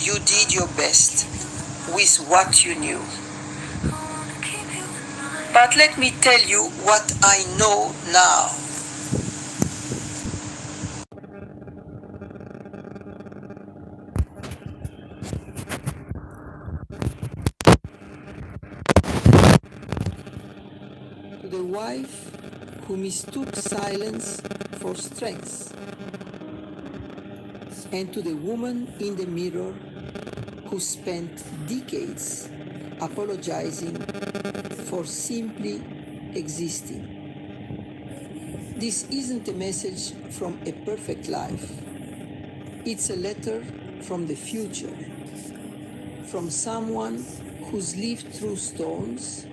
You did your best with what you knew. But let me tell you what I know now. To the wife who mistook silence for strength, and to the woman in the mirror who spent decades apologizing for simply existing. This isn't a message from a perfect life. It's a letter from the future, from someone who's lived through storms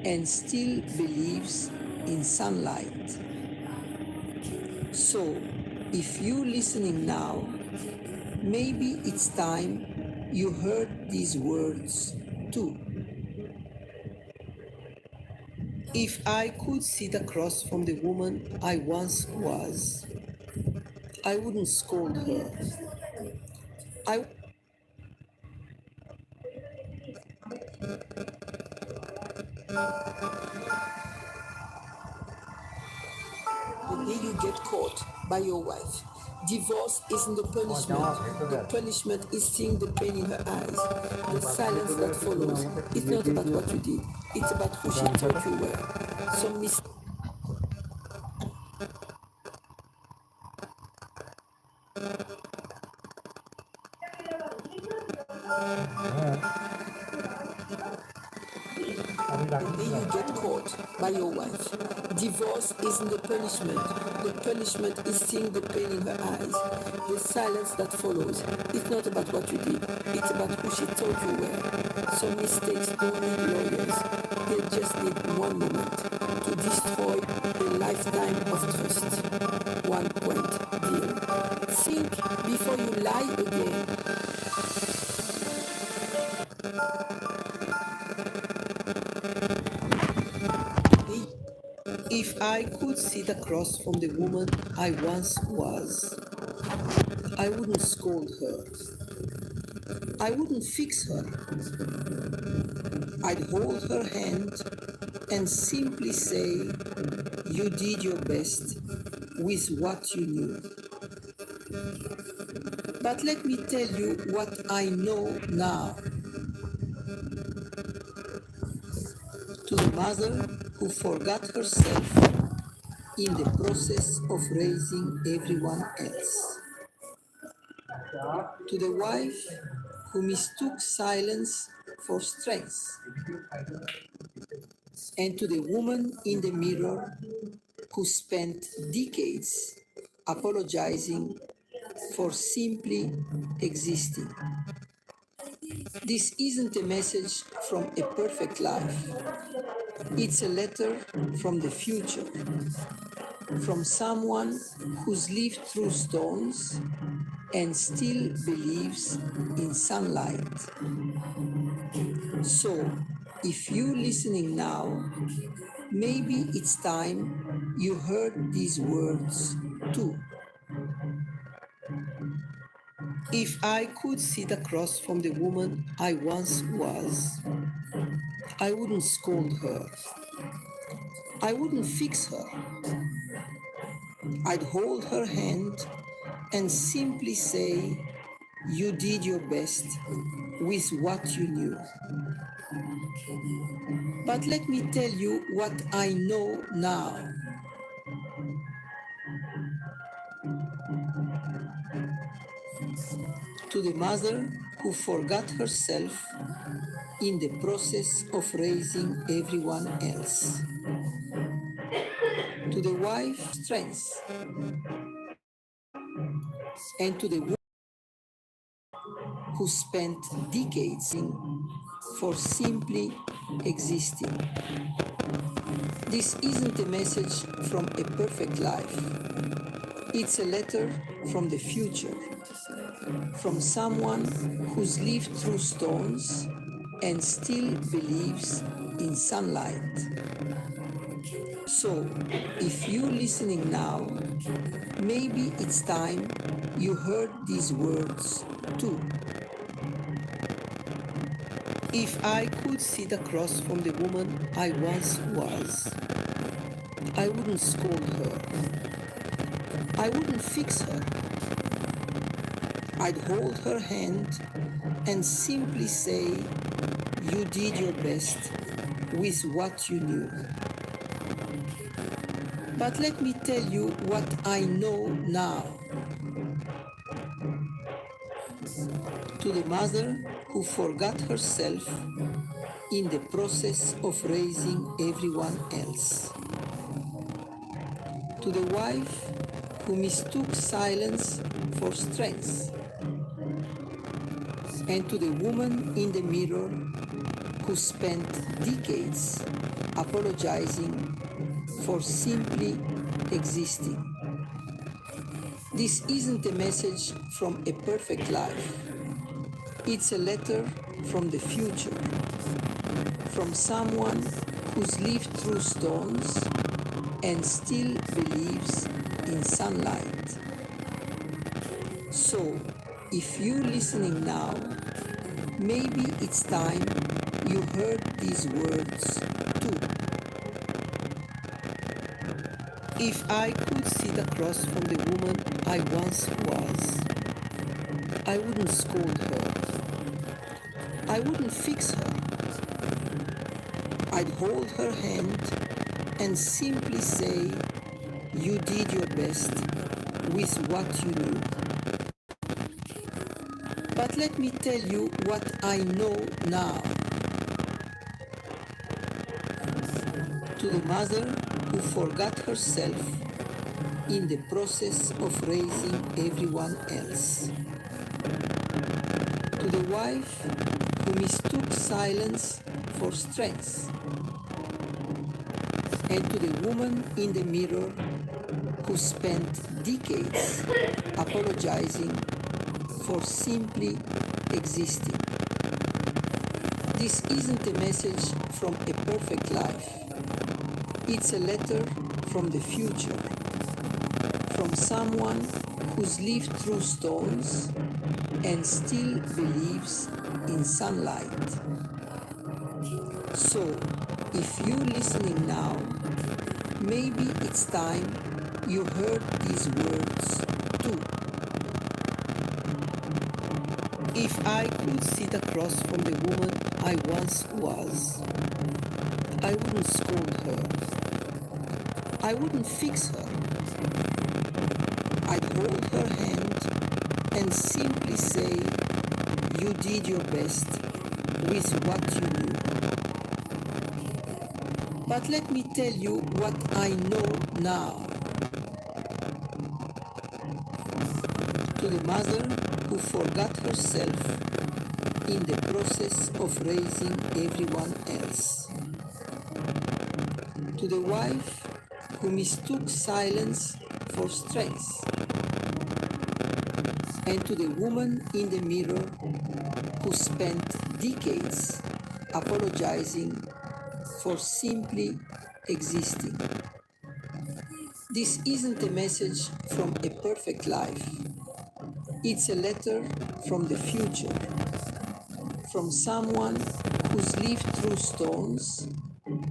and still believes in sunlight. So, if you're listening now, maybe it's time you heard these words too. If I could sit across from the woman I once was, I wouldn't scold her. I The day you get caught by your wife. Divorce isn't the punishment. The punishment is seeing the pain in her eyes, the silence that follows. It's not about what you did, it's about who she thought you were. Some mistakes. The day you get caught by your wife. Divorce isn't the punishment. The punishment is seeing the pain in her eyes, the silence that follows. It's not about what you did, it's about who she thought you were. Some mistakes don't need lawyers, they just lifetime of trust. 1 point deal. Think before you lie again. If I could sit across from the woman I once was, I wouldn't scold her. I wouldn't fix her. I'd hold her hand and simply say, you did your best with what you knew. But let me tell you what I know now. To the mother who forgot herself in the process of raising everyone else. To the wife who mistook silence for strength. And to the woman in the mirror who spent decades apologizing for simply existing. This isn't a message from a perfect life. It's a letter from the future, from someone who's lived through storms and still believes in sunlight. So, if you're listening now, maybe it's time you heard these words too. If I could sit across from the woman I once was, I wouldn't scold her. I wouldn't fix her. I'd hold her hand and simply say, you did your best with what you knew. But let me tell you what I know now. To the mother who forgot herself in the process of raising everyone else. To the wife, strength. And to the woman who spent decades for simply existing. This isn't a message from a perfect life. It's a letter from the future, from someone who's lived through storms and still believes in sunlight. So, if you're listening now, maybe it's time you heard these words too. If I could sit across from the woman I once was, I wouldn't scold her. I wouldn't fix her. I'd hold her hand and simply say, you did your best with what you knew. But let me tell you what I know now. To the mother who forgot herself in the process of raising everyone else. To the wife who mistook silence for strength. And to the woman in the mirror who spent decades apologizing for simply existing. This isn't a message from a perfect life. It's a letter from the future, from someone who's lived through storms and still believes in sunlight. So, if you're listening now, maybe it's time you heard these words too. If I could sit across from the woman I once was, I wouldn't scold her. I wouldn't fix her. I'd hold her hand and simply say, you did your best with what you knew. But let me tell you what I know now. To the mother who forgot herself in the process of raising everyone else. To the wife who mistook silence for strength. And to the woman in the mirror who spent decades apologizing for simply existing. This isn't a message from a perfect life. It's a letter from the future, from someone who's lived through storms and still believes in sunlight. So, if you're listening now, maybe it's time you heard these words too. If I could sit across from the woman I once was, I wouldn't scold her. I wouldn't fix her. I'd hold her hand and simply say, you did your best with what you knew. But let me tell you what I know now. To the mother who forgot herself in the process of raising everyone else. To the wife who mistook silence for strength. And to the woman in the mirror who spent decades apologizing for simply existing. This isn't a message from a perfect life. It's a letter from the future, from someone who's lived through storms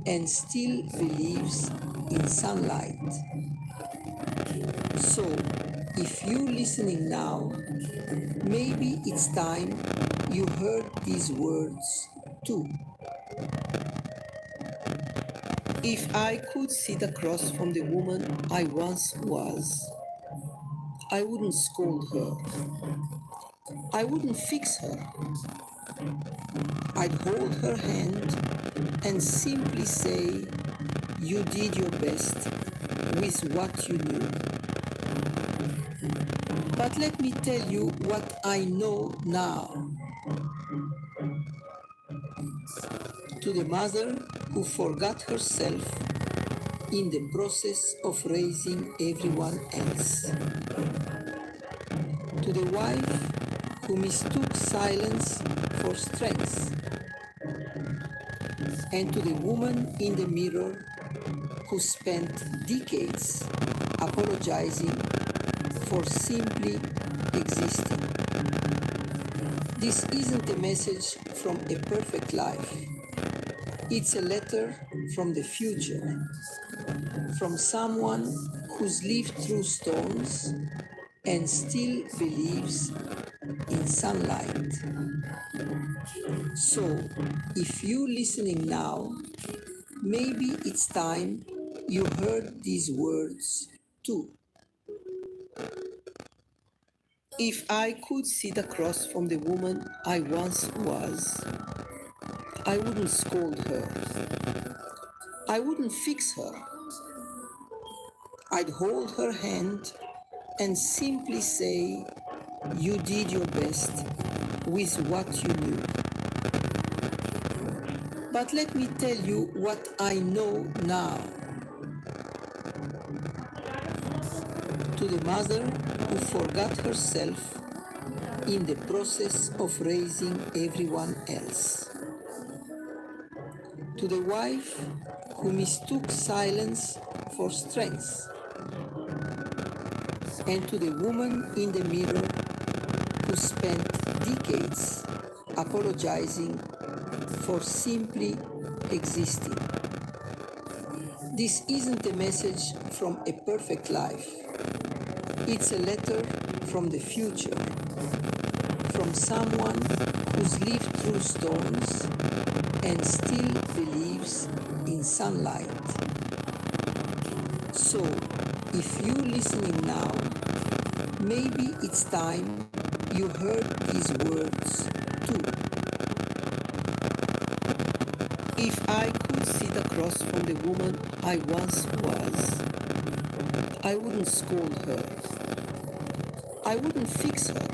and still believes in sunlight. So, if you're listening now, maybe it's time you heard these words too. If I could sit across from the woman I once was, I wouldn't scold her. I wouldn't fix her. I'd hold her hand and simply say, you did your best with what you knew. But let me tell you what I know now. To the mother who forgot herself in the process of raising everyone else. To the wife who mistook silence for strength. And to the woman in the mirror who spent decades apologizing for simply existing. This isn't a message from a perfect life. It's a letter from the future, from someone who's lived through storms and still believes in sunlight. So, if you're listening now, maybe it's time you heard these words too. If I could sit across from the woman I once was, I wouldn't scold her. I wouldn't fix her. I'd hold her hand and simply say, you did your best with what you knew. But let me tell you what I know now. To the mother who forgot herself in the process of raising everyone else. To the wife who mistook silence for strength. And to the woman in the mirror who spent decades apologizing for simply existing. This isn't a message from a perfect life. It's a letter from the future, from someone who's lived through storms and still believes in sunlight. So, if you're listening now, maybe it's time you heard these words too. If I could sit across from the woman I once was, I wouldn't scold her. I wouldn't fix her.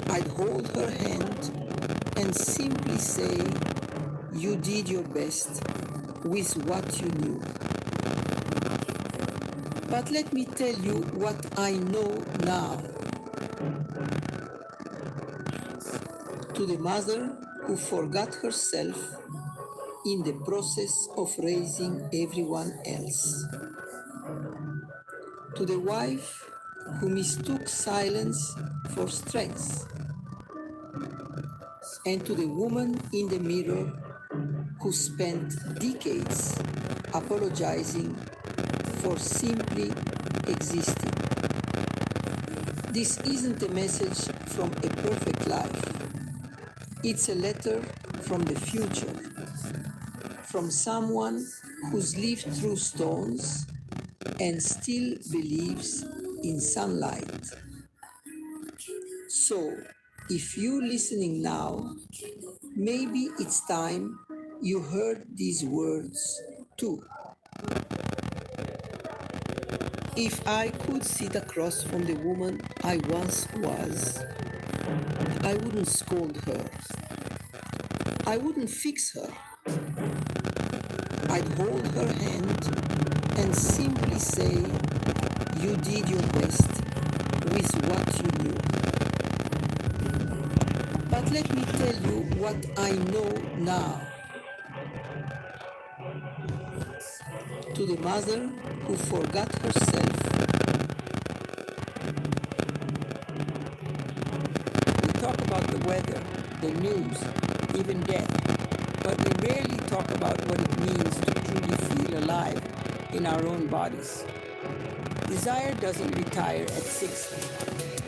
I'd hold her hand and simply say, you did your best with what you knew. But let me tell you what I know now. To the mother who forgot herself in the process of raising everyone else. To the wife who mistook silence for strength. And to the woman in the mirror who spent decades apologizing for simply existing. This isn't a message from a perfect life. It's a letter from the future, from someone who's lived through storms and still believes in sunlight. So, if you're listening now, maybe it's time you heard these words too. If I could sit across from the woman I once was, I wouldn't scold her. I wouldn't fix her. I'd hold her hand and simply say, you did your best with what you knew. But let me tell you what I know now. To the mother who forgot herself. We talk about the weather, the news, even death, but we rarely talk about what it means to truly feel alive in our own bodies. Desire doesn't retire at 60.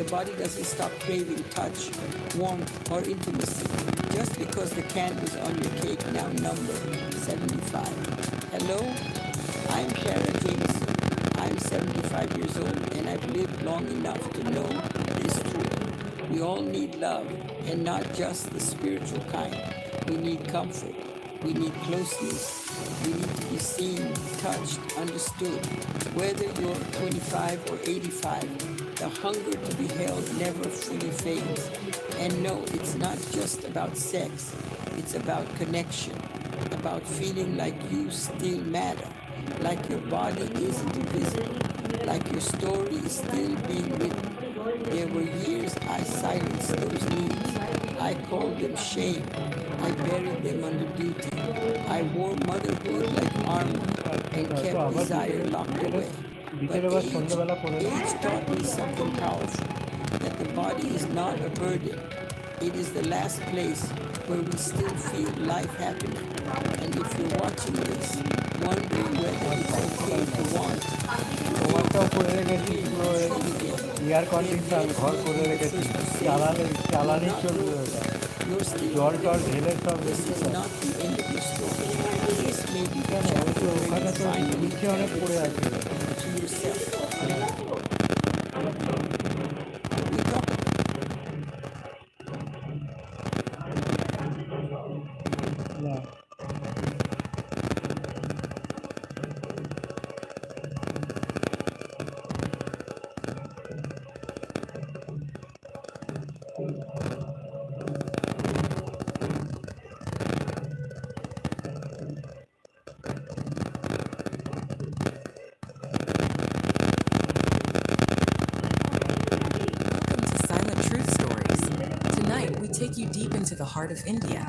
The body doesn't stop craving touch, warmth, or intimacy just because the candles on your cake now number 75. Hello? I'm Kara Jameson. I'm 75 years old and I've lived long enough to know this truth. We all need love, and not just the spiritual kind. We need comfort. We need closeness. We need to be seen, touched, understood. Whether you're 25 or 85, the hunger to be held never fully fades. And no, it's not just about sex. It's about connection, about feeling like you still matter, like your body isn't invisible, like your story is still being written. There were years I silenced those needs. I called them shame. I buried them under duty. I wore motherhood like armor and kept desire locked away. But age taught me something powerful, that the body is not a burden. It is the last place where we still feel life happening. And if you're watching this, wondering whether it's okay to want, তোমারটাও করে রেখেছি পুরো air condition ঘর করে রেখেছি চালানি চলবে ওটা জল টল ঢেলে সব রেখেছি কেন ওই তো ওখানে তো নিচে অনেক পড়ে আছে না Take you deep into the heart of India,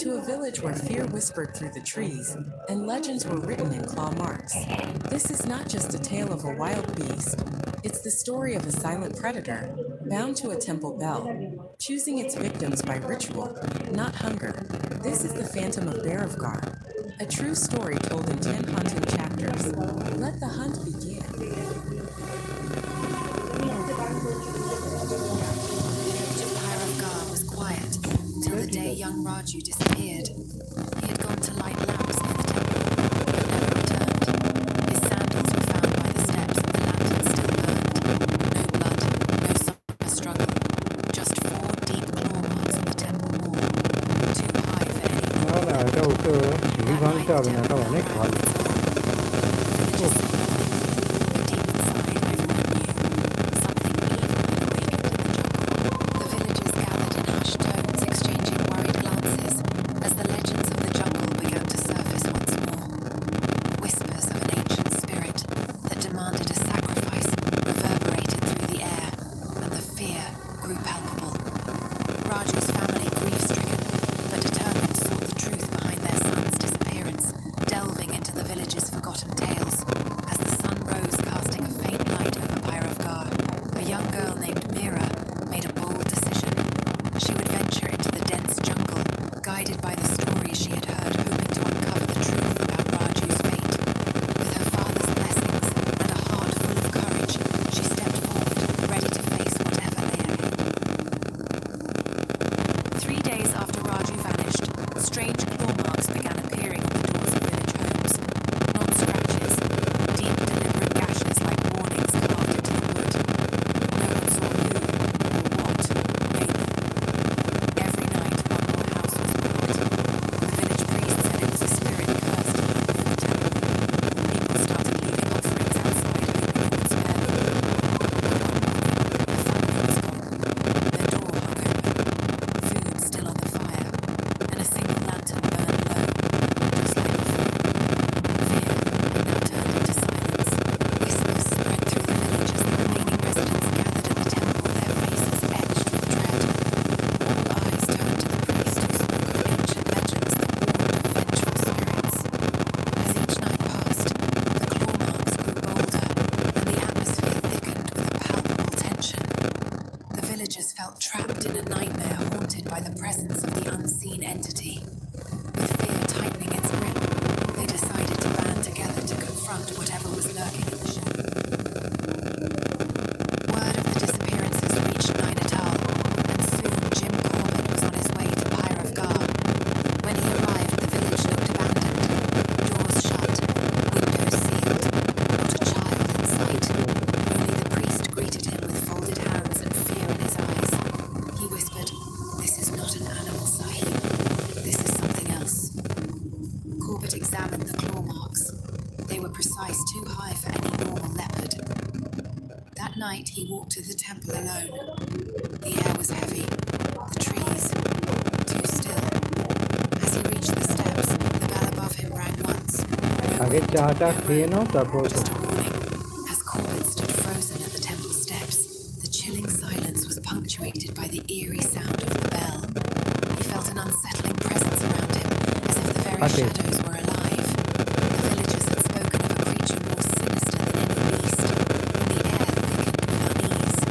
to a village where fear whispered through the trees and legends were written in claw marks. This is not just a tale of a wild beast, it's the story of a silent predator, bound to a temple bell, choosing its victims by ritual, not hunger. This is the Phantom of Beravgar, a true story told in 10 haunting chapters. Let the hunt begin. Till the day young Raju disappeared. He had gone to light lamps near the temple, but never returned. His sandals were found by the steps and the lantern still burned. No blood, no summer struggle. Just 4 deep claw marks on the temple wall. Too high for anyone. না এটা ওকে সিঁড়ি ভাঙতে হবে না এটা অনেক ভালো As the legends of the jungle began to surface once more. forgotten tales. As the sun rose, casting a faint light over Pyrovgar, a young girl named Mira made a bold decision. She would venture into the dense jungle, guided by the stories she had heard, hoping to uncover the truth about Raju's fate. With her father's blessings and a heart full of courage, she stepped forward, ready to face whatever lay ahead. 3 days after Raju vanished, strange claw marks began appearing on the doors of village homes. Not scratches, deep, deliberate gashes like warnings carved into the wood. No one saw who or what made them. Every night, one more house was marked. The village priest said it was a spirit cursed to live near the temple. People started leaving offerings outside, hoping it would spare them. But one morning, the family was gone. Their door hung open, food still on the fire, and a single lantern burned low, just like before. Fear had now turned into silence. Whispers spread through the village as the remaining residents gathered at the temple, their faces etched with dread. All eyes turned to the priest who spoke of ancient legends that warned of vengeful spirits. As each night passed, the claw marks grew bolder, and the atmosphere thickened with a palpable tension. The villagers felt trapped in a nightmare haunted by the presence of the unseen entity. With fear tightening its grip, they decided to band together to confront whatever was lurking in the shadows. Word of the disappearances reached Nainital, and soon Jim Corbett was on his way to Pyrovgar. When he arrived, the village looked abandoned. Doors shut, windows sealed, not a child in sight. Only the priest greeted him with folded hands and fear in his eyes. He whispered, "This is not an animal, Sahib. This is something else." Corbett examined the claw marks. They were precise, too high for any normal leopard. That night, he walked to the temple alone. The air was heavy, the trees too still. As he reached the steps, the bell above him rang once. No আগে wind, চাটা no খেয়ে road, নাও তারপর just a warning. As Corbett stood frozen at the temple steps, the chilling silence was punctuated by the eerie sound of the bell. He felt an unsettling presence around him, as if the very Okay. shadows were alive. The villagers had spoken of a creature more sinister than any beast, and the air thickened with unease.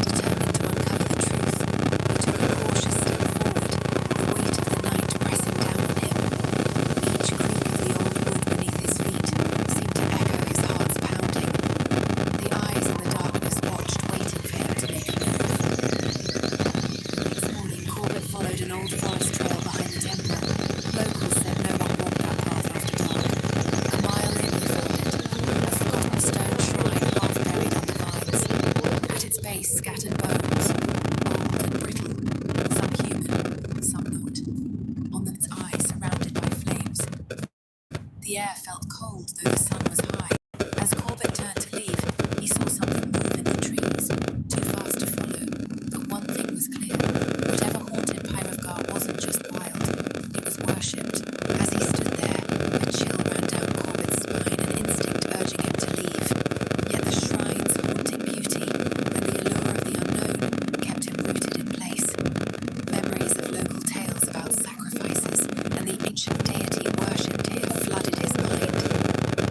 Determined to uncover the truth, he took a cautious step forward, the weight of the night pressing down on him. Each creak of the old wood beneath his feet seemed to echo his heart's pounding. The eyes in the darkness watched, waiting for him to make a move. Next morning, Corbett followed an old forest trail behind the temple. Locals said no one walked that path after dark. A mile in, he found it, a forgotten stone shrine half buried under vines. At its base, scattered bones, old and brittle, some human, some not. On its eye, surrounded by flames. The air felt cold, though the sun was high. As Corbett turned to leave, he saw something move in the trees, too fast to follow. But one thing was clear. Whatever haunted Pyrovgar wasn't just wild, it was worshipped. As he stood there, a chill ran down Corbett's spine, an instinct urging him to leave. Yet the shrine's haunting beauty and the allure of the unknown kept him rooted in place. Memories of local tales about sacrifices and the ancient deity worshipped here flooded his mind.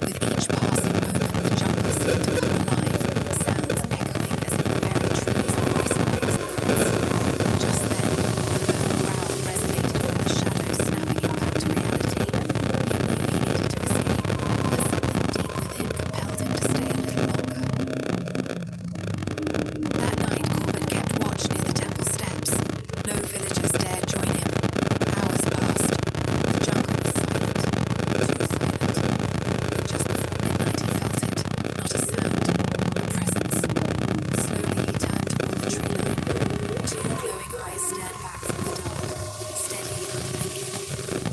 With each passing moment, the jungle seemed to come alive, sounds echoing as if the very trees were whispering his words. Just then, a low growl resonated from the shadows, snapping him back to reality. He knew he needed to escape, but something deep within compelled him to stay a little longer. That night, Corbett kept watch near the temple steps. No villagers dared join him. Hours passed. The jungle was silent, too silent. But just before midnight, he felt it. Not a sound, a presence. Slowly, he turned toward the tree line. Two glowing eyes stared back from the dark, steady, unblinking.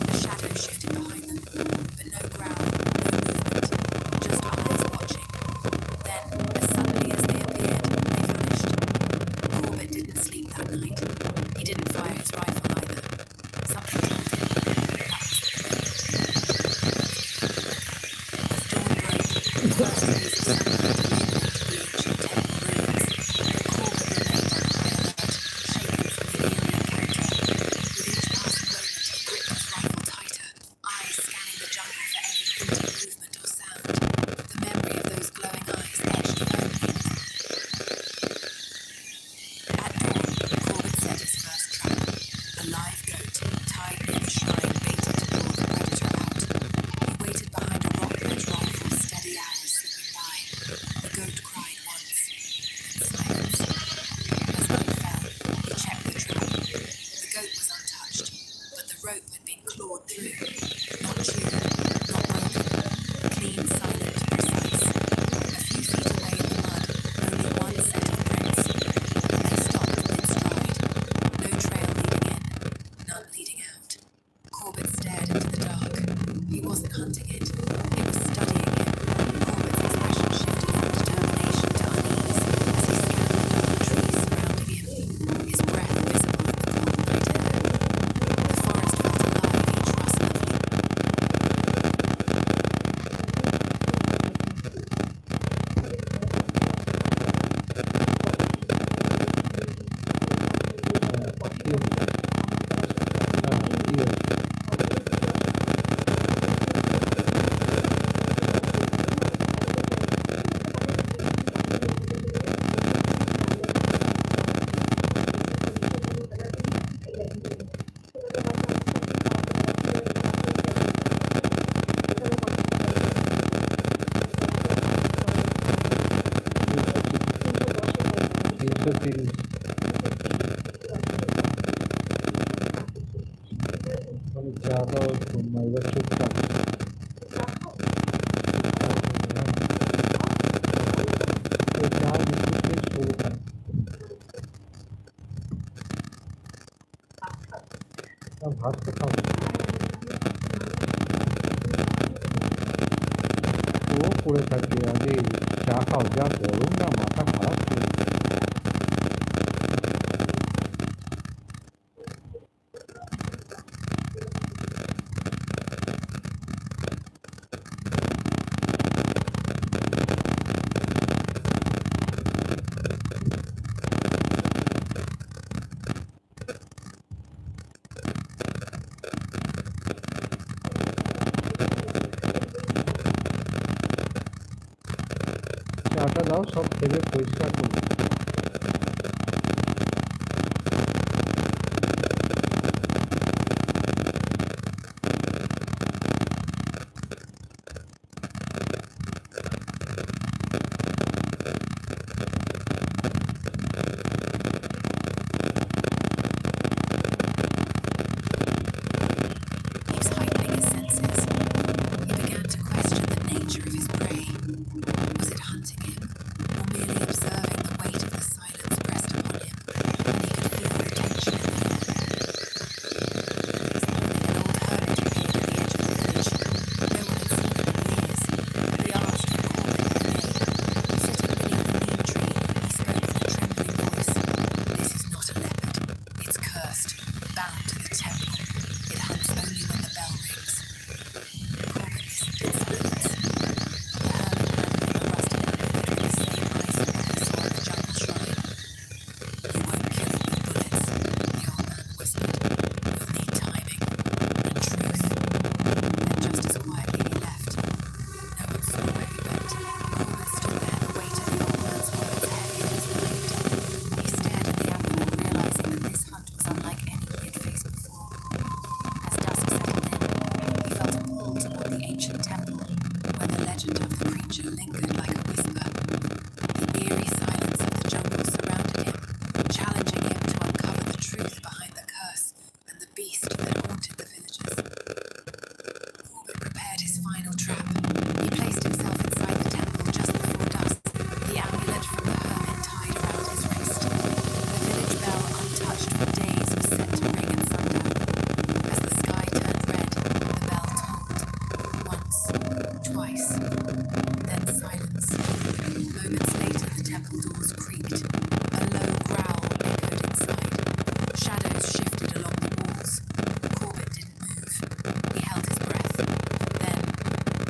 A shadow shifted behind them, but no growl, no movement, just eyes watching. Then, as suddenly as they appeared, they vanished. Corbett didn't sleep that night. He didn't fire his rifle either. Something told him that was the moment. As dawn broke, the first rays of sunlight illuminated the ancient temple ruins. Corbett remained on high alert, shaken from the eerie encounter. With each passing moment, he gripped his rifle tighter, eyes scanning the jungle for any hint of movement or sound. hunting it. It was studying him. Corbett's expression shifted from determination to unease as he scanned the dark trees surrounding him, his breath visible in the cold night air. The forest felt alive each rustle of leaf. তিনশো তিরিশ ज़्यादा और घूमना इधर चुपचाप तो जहाँ बिल्कुल शुरू कर भात तो खाओ ও পড়ে থাকে আরে চা খাও যা গরম না মাথা খারাপ করে চাটা দাও সব ফেলে পরিষ্কার করো He was heightening his senses. He began to question the nature of his prey. Was it hunting him, or merely observing the weight of the silence pressed upon him, and he could feel the tension in the air? This morning an old hermit appeared at the edge of the village. No one had seen him in years, but he asked for Corbett by name. Sitting beneath a neem tree, he spoke in a trembling voice. This is not a leopard. It's cursed, bound to the temple. It hunts only when the bell rings. Corbett listened in silence. The hermit handed him a rusted amulet with the same ice that he saw at the jungle shrine. You won't kill it with bullets, the old man whispered. You'll need timing and truth. And just as quietly he left. No one saw where he went. Corbett stood there, the weight of the old man's words heavy on his mind. He stared at the amulet, realizing that this hunt was unlike any he had faced before. As dusk settled in, he felt a pull toward the ancient temple, where the legend of the creature lingered like a whisper. The eerie silence of the jungle surrounded him, challenging him to uncover the truth behind the curse and the beast that haunted the villagers. Corbett prepared his final trap. He placed himself inside the temple just before dusk, the amulet from the hermit tied around his wrist. The village bell, untouched for days, was set to ring at sundown. As the sky turned red, the bell tolled. Once, twice, then silence. Moments later, the temple doors creaked. A low growl echoed inside. Shadows shifted along the walls. Corbett didn't move. He held his breath. Then,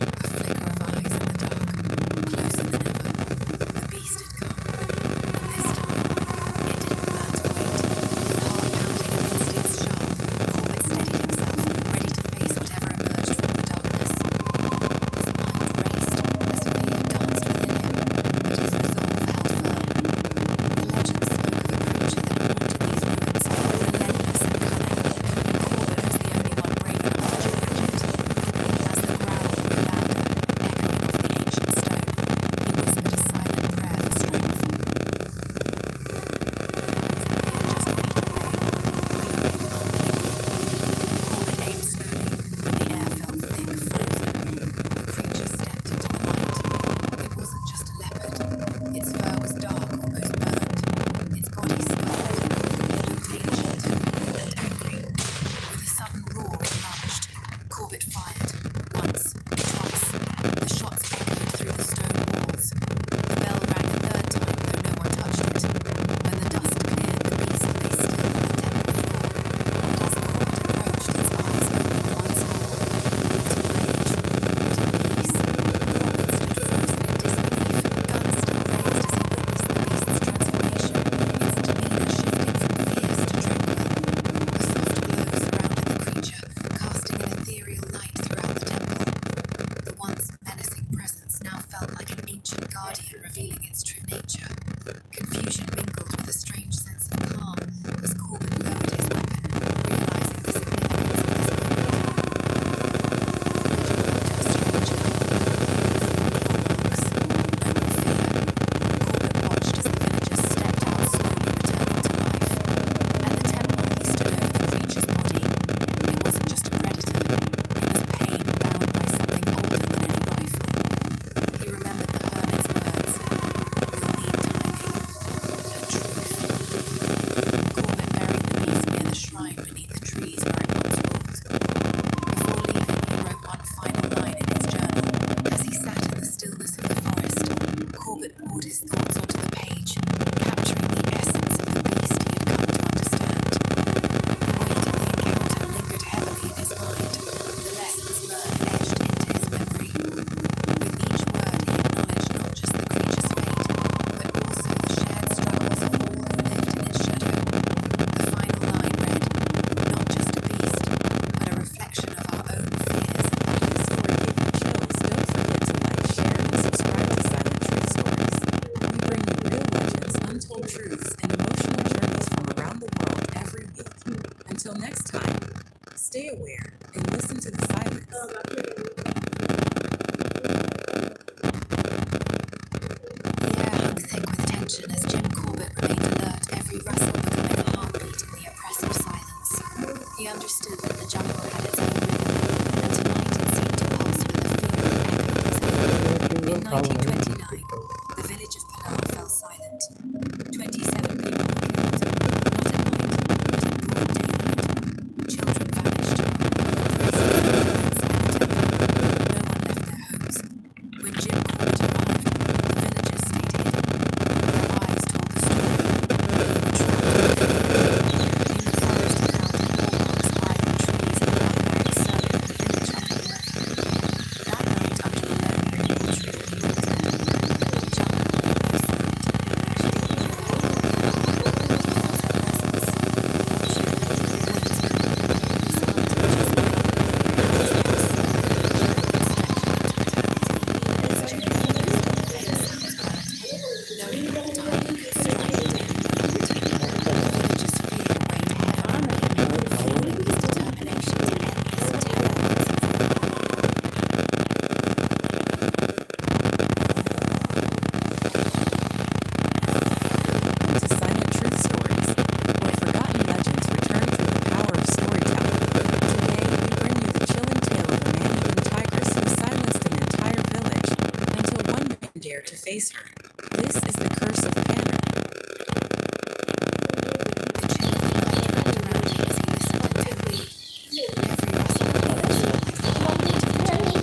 a flicker of eyes in the dark, closer than ever. The beast had come. And this time, it didn't learn to wait. With heart pounding and instincts sharp, Corbett steadied himself, ready to face whatever emerged from the darkness. His mind raced as fear danced within him, but his resolve held firm. The The shots echoed through the stone walls. The bell rang a third time, though no one touched it. When the dust cleared, the beast lay still on the temple floor. And as Corbett approached, its eyes opened once more. Not in rage, but in peace. Corbett stood frozen in disbelief, gun still raised as he witnessed the beast's transformation, its demeanor shifting from fierce to tranquil. A soft glow surrounded the creature, casting an ethereal light throughout the temple. The once menacing presence now felt like an ancient guardian revealing its true nature. Confusion mingled with a strange sense of calm as Corbett lowered his weapon, realizing the significance of this moment. To a stranger, no more fear. Corbett watched as the villagers stepped out slowly, returning to life. At the temple, he stood over the creature's body. It wasn't just a predator. It was pain bound by something older than any rifle. He remembered the hermit's words. You'll need timing. A truth. Corbett buried the beast near the shrine beneath the trees where it once ruled. Before leaving, he wrote one final line in his journal. As he sat in the stillness of the forest, Corbett poured his thoughts onto the page, capturing the essence of the beast he had come to understand. The weight of the encounter lingered heavily in his mind, the lessons learned etched into his memory. With each word, he acknowledged not just the creature's fate, but also the shared struggles of all who lived in its shadow. The final line read, "Not just a beast, but a reflection of our own fears." If this story gave you chills, don't forget to like, share, and subscribe to Silent Truth Stories. We bring you real legends, untold truths, and emotional journeys from around the world every week. Until next time, stay aware and listen to the silence. The air hung thick with tension as Jim Corbett remained alert, every rustle becoming a heartbeat in the oppressive silence. He understood that the jungle had its own rhythm, and tonight it seemed to pulse with a fear that echoed his own. In 1929, the village of Palau fell silent. 27 people were killed, not at night, but in broad daylight. Children vanished. Priests inside the temple. No one left their homes. When Jim Corbett arrived, the villagers stayed hidden. Their eyes told the story. They were trapped in fear. In the forest, they found warlocks high in trees and barbarics circled the village like a wolf. That night, under a lonely maple tree in the wilderness, the jungle made no sound. She didn't know how to look. She felt her presence. She remembered the woods. This hunter just waited. His head slowly as Jim focused on the faint sounds around him, knowing that the timing could strike at any moment. The village's fear weighed heavily on him, fueling his determination to end this terror once and for all. To Silent Truth Stories, where forgotten legends return through the power of storytelling. Today, we bring you the chilling tale of a man-eating tigress who silenced an entire village until one man dared to face her. This is the curse of Panner. The chill of the night wrapped around him as he listened intently. Every rustle of leaves felt like the heartbeat of a jungle.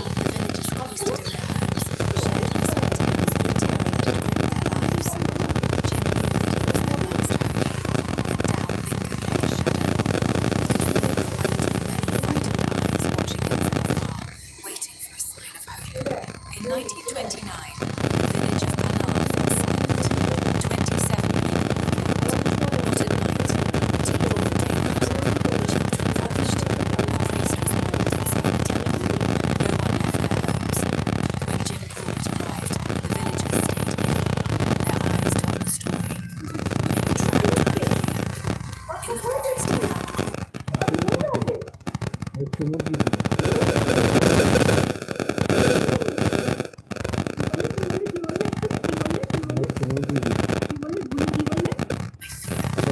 The villagers cloistered in their homes, shared whispered tales of the terror that had gripped their lives. Jim knew that he was their last hope, and doubt lingered like a shadow. He could feel the weight of many frightened eyes watching him from afar, waiting for a sign of hope. In 1929, the village of Palau fell silent. 27 people were killed, not at night, but in broad daylight. Children vanished. A priest was mauled inside the temple. No one left their homes. When Jim Corbett arrived, the villagers stayed hidden. Their eyes told the story. They were trapped by fear. In the forest, he found একটু মুরগি দিবে। একটু মুরগি দিবে।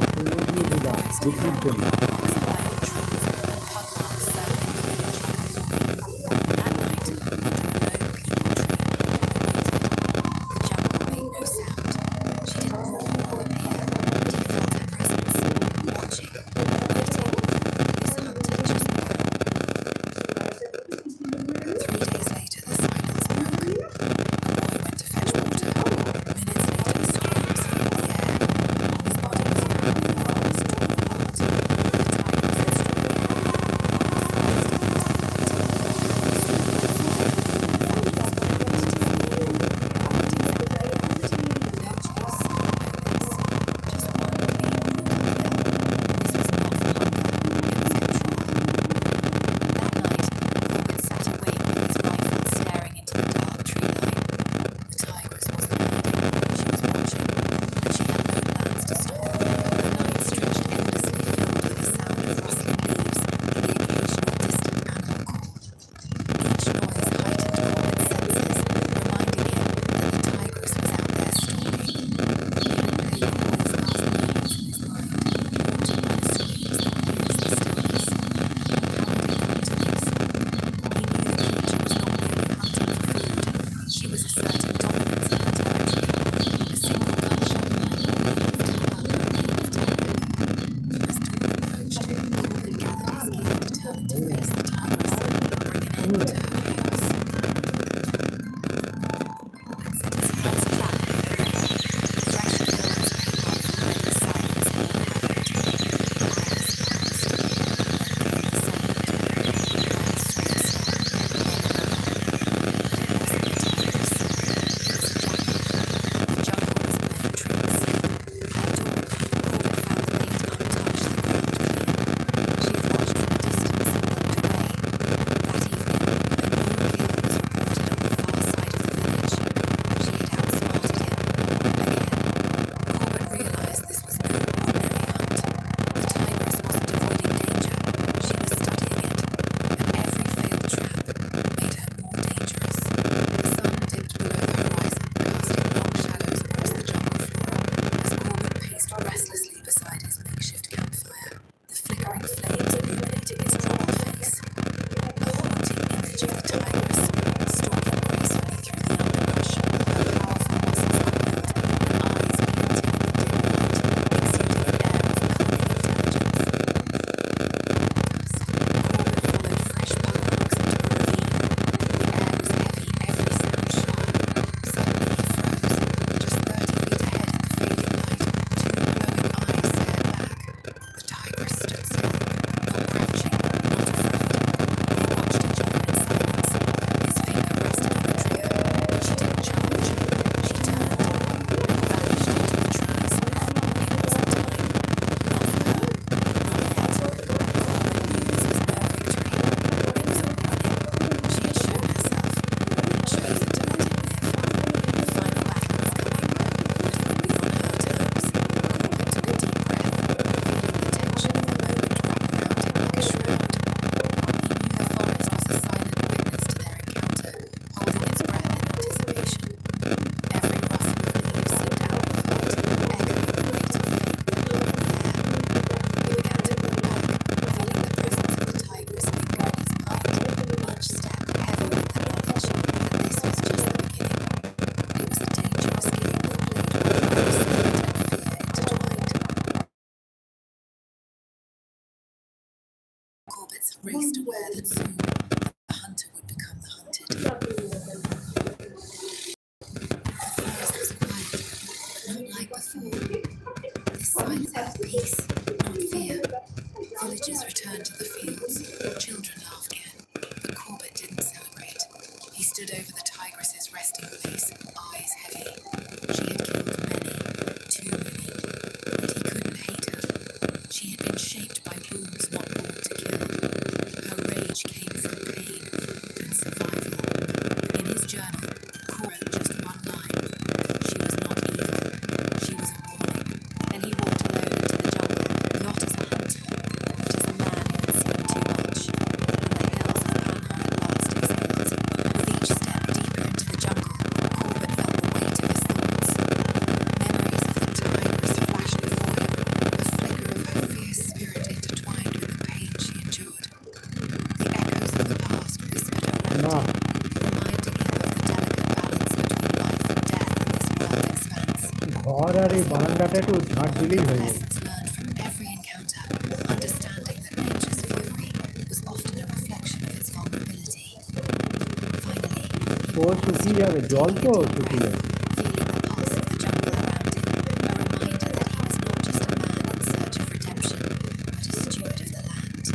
একটু মুরগি দিবা, বিক্রির জন্য। warlocks high in trees and puglarks circling the village like a warning. That night, under a lone peepul tree, waited. The jungle made no sound. She didn't roar or appear, but he felt her presence, watching, waiting. This hunter just knew. 3 days later, the silence forest was quiet, but not like before. This silence held peace, not fear. Villagers returned to the fields. Children laughed again. But Corbett didn't celebrate. He stood over the tigress's resting place, eyes heavy. She had killed many, too many. But he couldn't hate her. She had been shaped by rules not born to kill. Her rage came from pain and survival. In his journal, Corbett wrote just one line. She was not evil. She was a warning. And he walked alone into the jungle, not as a hunter, but as a man who had seen too much. And the hills of Panha at last exhaled. With each step deeper into the jungle, Corbett felt the weight of his thoughts. Memories of the tigress flashed before him, a flicker of her fierce spirit intertwined with the pain she endured. The echoes of the past whispered around না him, reminding him of the delicate balance between life and death in this wild expanse. ঘর আর এই বারান্দাটা একটু ঝাঁট দিলেই হয়ে যায়। Lessons learned from every encounter, understanding that nature's fury was often a reflection of its vulnerability. Finally, he ও শুকিয়ে যাবে, জল তো শুকিয়ে যাবে। feeling the pulse of the jungle around him, a reminder that he was not just a man in search of redemption, but a steward of the land.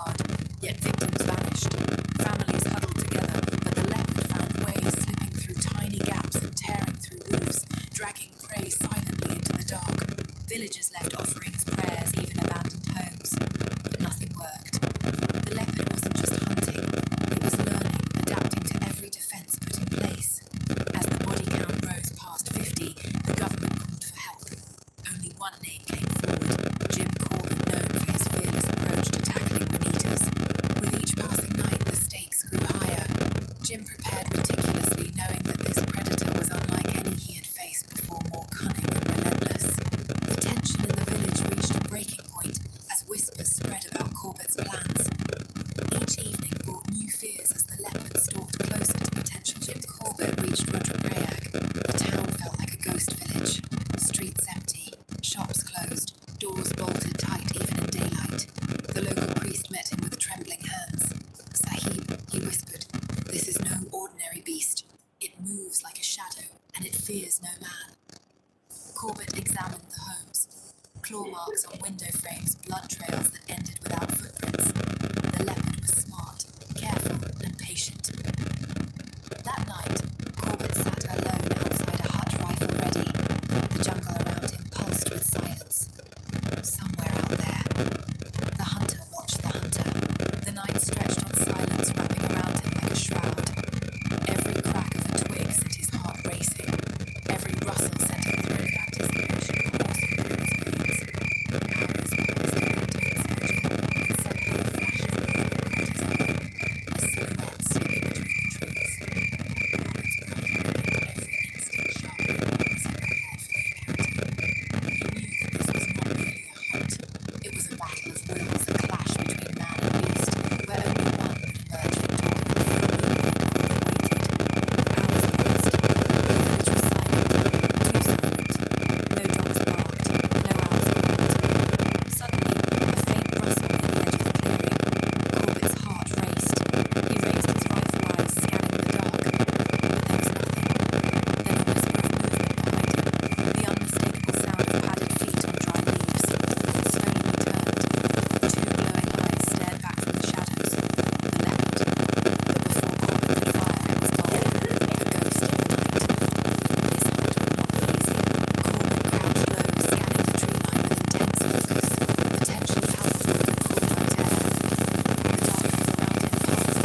hard, yet victims vanished. Families huddled together, but the leopard found ways slipping through tiny gaps and tearing through roofs, dragging prey silently into the dark. Villagers left offerings, prayers, even abandoned homes. But nothing worked. The leopard wasn't just hunting, it was learning, adapting to every defense put in place. As the body count rose past 50, the government called for help. Only one name came forward, Jim Corbett, known for his fearless approach to tackling bonitas. With each passing night, the stakes grew higher. Jim prepared meticulously, knowing that this predator was unlike any he had faced before, more cunning and relentless. The tension in the village reached a breaking point as whispers spread about Corbett's plans. Each evening brought new fears as the leopard stalked closer to potential Jim. Corbett reached Rudraprayag. The town felt like a ghost village. Streets empty, shops closed, doors bolted tight even in daylight. The local priest met him with trembling hands. Sahib, he whispered, this is no ordinary beast. It moves like a shadow, and it fears no man. Corbett examined the homes. Claw marks on window frames, blood trails that ended without footprints. The leopard was smart, careful, and patient. That night, Corbett sat alone outside a hut, rifle ready. The jungle around him pulsed with silence. Somewhere out there, the hunter watched the hunter. The night stretched on silence, wrapping around him like a shroud. Every crack of a twig set his heart racing. Every rustle sent a thrill of anticipation coursing through his veins. Hours passed in active searching, and suddenly a flash of movement caught his eye. A silhouette slipping between the trees. Corbett's blood remained every instant sharper as he prepared for the encounter. He knew that this was not merely a hunt. It was a battle of wills, a clash between man and beast, where only one would emerge victorious. Corbett waited. Hours passed. The village was silent, too silent. No dogs barked, no owls called. Suddenly, a faint rustle near the edge of the clearing. Corbett's heart raced. He raised his rifle eyes, scanning the dark. But there was nothing. Then a whisper of movement behind him, the unmistakable sound of padded feet on dry leaves. Slowly he turned. Two glowing eyes stared back from the shadows. The leopard. But before Corbett could fire, it was gone. A ghost in the night. This hunt would not be easy. Corbett crouched low, scanning the tree line with intense focus. Potentially helpful if it could not tell. The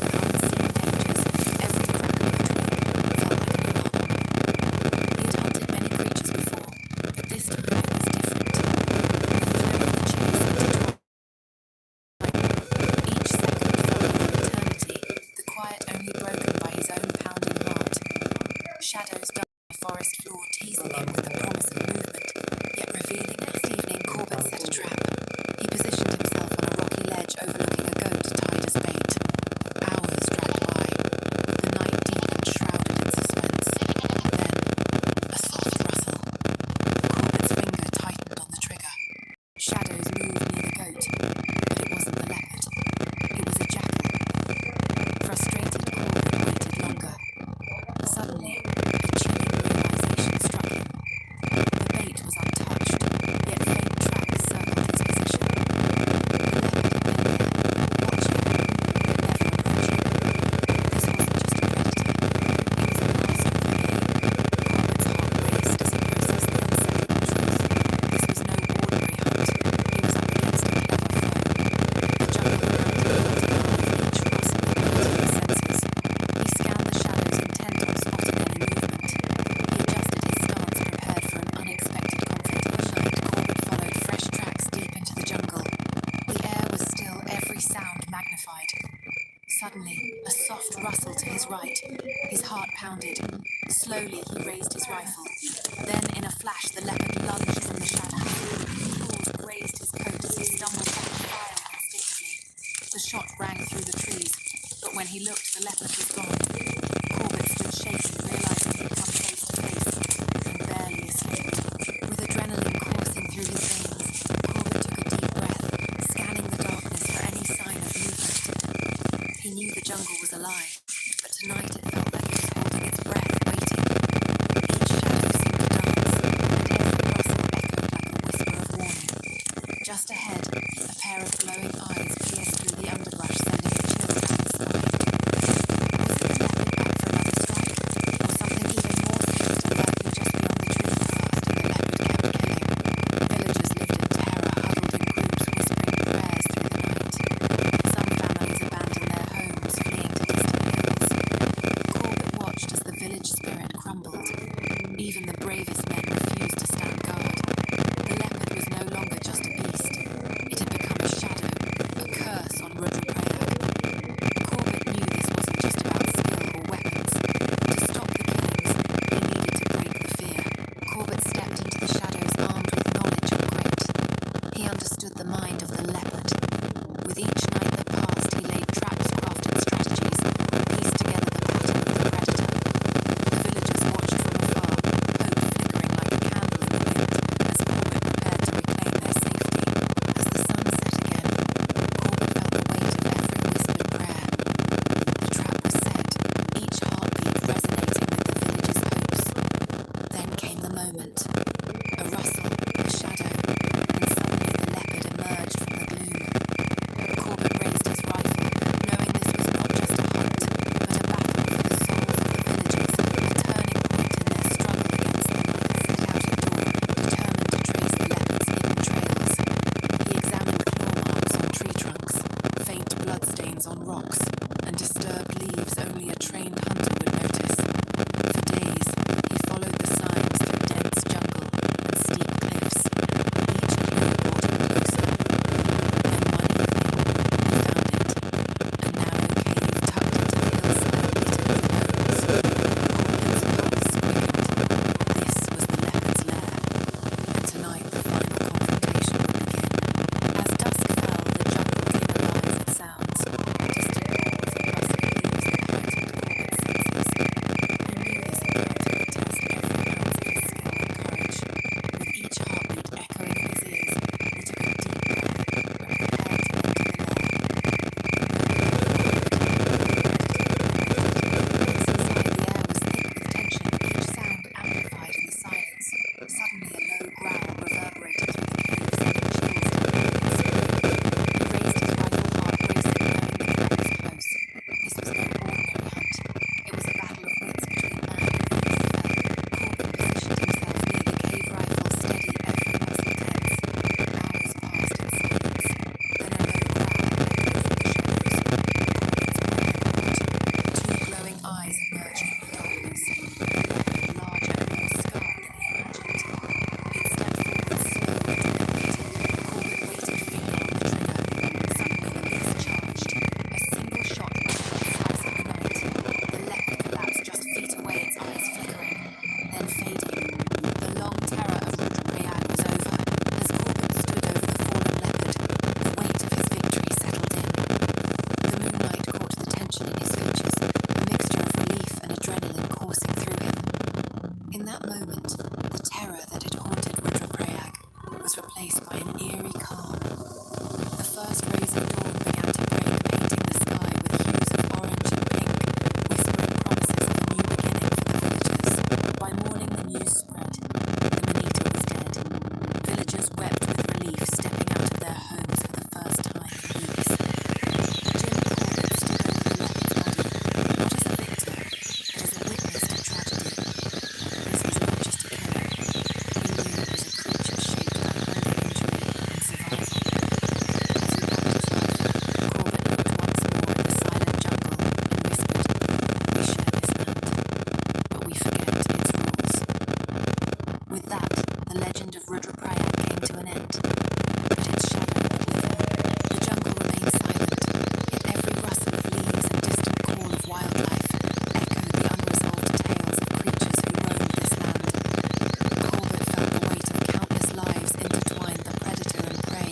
darkness around him pulsed with unseen dangers. Every crack of a twig felt like an alarm. He had hunted many creatures before, but this time it was different. The thrill of the chase seemed to drop. Each second felt like an eternity, the quiet only broken by his own pounding heart. Shadows dark on the forest floor, teasing him with the promise of movement, yet revealing. Next evening, Corbett set a trap. He positioned himself on a rocky ledge overlooking a goat tied as bait. Hours dragged by. The night deepened, shrouded in suspense. Then, a soft rustle. Corbett's finger tightened on the trigger. Shadows moved near the goat, but it wasn't the leopard. It was a jackal. Frustrated, Corbett waited longer. Suddenly, a chilling realization struck him. The bait was untouched, yet faint tracks circled his position. The leopard had been there, watching, but never approaching. This wasn't just a predator. He was a master of the game. Corbett's heart raced as he processed the unsettling truth. This was no ordinary hunt. He was up against a clever foe. The jungle around him felt alive, each rustle igniting his senses. He scanned the shadows, intent on spotting any movement. He adjusted his stance, prepared for an unexpected confrontation. Corbett followed fresh tracks deep into the jungle. The air was still, every sound magnified. Suddenly, a soft rustle to his right. His heart pounded. Slowly, he raised his rifle. Then, in a flash, the leopard lunged from the shadows. Claws grazed his coat as he stumbled back, firing instinctively. The shot rang through the trees, but when he looked, the leopard was gone. Corbett stood shaking, realizing he'd come face to face, and barely escaped. With adrenaline coursing through his veins, Corbett took a deep breath, scanning the darkness for any sign of movement. He knew the jungle was alive, but tonight it felt like it was holding its breath, waiting. Each shadow seemed to dance, and every rustle echoed like a whisper of warning. Just ahead, a pair of glowing eyes pierced through the undergrowth. on rocks, and disturbed leaves only a trained hunter would notice. For days, he followed the signs through dense jungle and steep cliffs, each clue brought him closer. Then one evening, he found it, a narrow cave tucked into the hillside littered with bones. Corbin's pulse quickened. This was the leopard's lair, and tonight the final confrontation would begin. As dusk fell, the jungle came alive with sounds, distant calls and rustling leaves that heightened Corbin's senses. He knew this encounter would test every ounce of his skill and courage. With each heartbeat echoing in his ears, he took a deep breath and prepared to enter the lair. Inside, the air was thick with tension, each sound amplified in the silence. Suddenly, a low growl reverberated through the cave, sending chills down Corbin's spine. He raised his rifle, heart racing, knowing the threat was close. This was no ordinary hunt. It was a battle of wits between man and beast. Corbin positioned himself near the cave rifle, steady, every muscle tense. Hours passed in silence. Then a low growl echoed from the shadows. Corbin's brain caught. Two glowing eyes emerged from the darkness. The leopard larger and more scarred than he imagined. It stepped forward slow and deliberate. Corbin waited, finger on the trigger. Suddenly the beast charged. A single shot rang out, slicing the night. The leopard collapsed just feet away, its eyes flickering, then fading. The long terror of Rudraprayag was over. As Corbin stood over the fallen leopard, the weight of his victory settled in. The moonlight caught the tension in his features, a mixture of relief and adrenaline coursing through him. In that moment, the terror that had haunted Rudraprayag was replaced by an eerie calm. The first rays of dawn began to break, painting the sky with hues of orange and pink, whispering promises of a new beginning for the villagers. By morning, the news spread. The Manita was dead. Villagers wept with relief, stepping out of their homes for the first time in weeks. Jim Corbin stood over the leopard's body, not as a victor, but as a witness to tragedy. This was not just a killer. He knew it was a creature shaped by hunger, injury, and survival. As he wrapped his rifle, Corbin looked once more at the silent jungle and whispered, "We share this land, but we forget its rules." With that, the legend of Rudraprayag came to an end. But its shadow would live on. The jungle remained silent, yet every rustle of leaves and distant call of wildlife echoed the unresolved tales of creatures who roamed this land. Corbett felt the weight of countless lives intertwined, the predator and prey,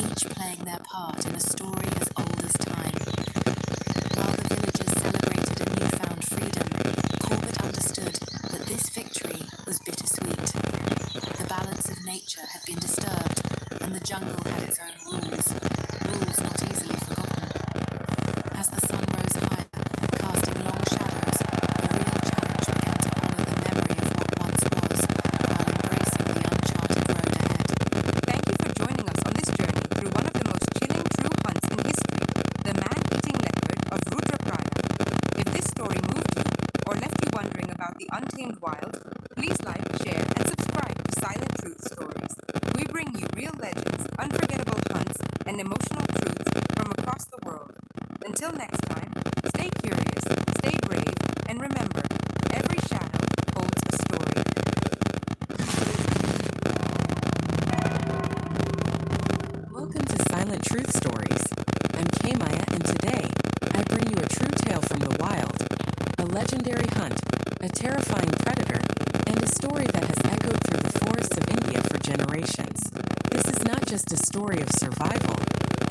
each playing their part in a story as old as time. While the villagers celebrated a newfound freedom, Corbett understood that this victory was bittersweet. The balance of nature had been disturbed, and the jungle had its own rules, rules not easily forgotten. As the sun rose higher, casting long shadows, the real challenge began to honor the memory of what once was, while embracing the uncharted road ahead. Thank you for joining us on this journey through one of the most chilling true hunts in history, the man-eating leopard of Rudraprayag. If this story moved you or left you wondering about the untamed wild, please like, share, and subscribe to Silent Truth Stories. We bring you real legends, unforgettable hunts, and emotional truths from across the world. Until next time, stay curious, stay brave, and remember, every shadow holds a story. Welcome to Silent Truth Stories. I'm Kay Maya, and today I bring you a true tale from the wild, a legendary hunt, a terrifying predator, and a story that has echoed through the forests of India for generations. This is not just a story of survival,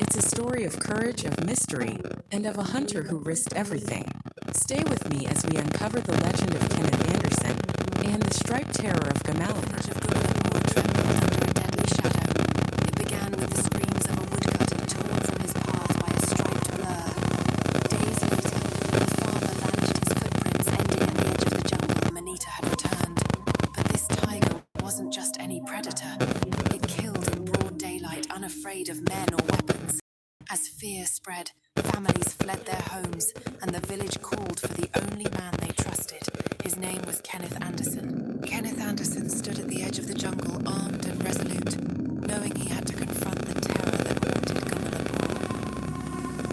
it's a story of courage, of mystery, and of a hunter who risked everything. Stay with me as we uncover the legend of Kenneth Anderson and the striped terror of The Gamalapur. village of Gamalapur trembled under a deadly shadow. It began with the screams of a woodcutter torn from his path by a striped blur. Days later, the farmer vanished, his footprints ending at the edge of the jungle. Manita had returned. But this tiger wasn't just any predator. It killed in broad daylight, unafraid of men or weapons. As fear spread, families fled their homes, and the village called for the only man they trusted. His name was Kenneth Anderson. Kenneth Anderson stood at the edge of the jungle, armed and resolute, knowing he had to confront the terror that haunted Gamalapur.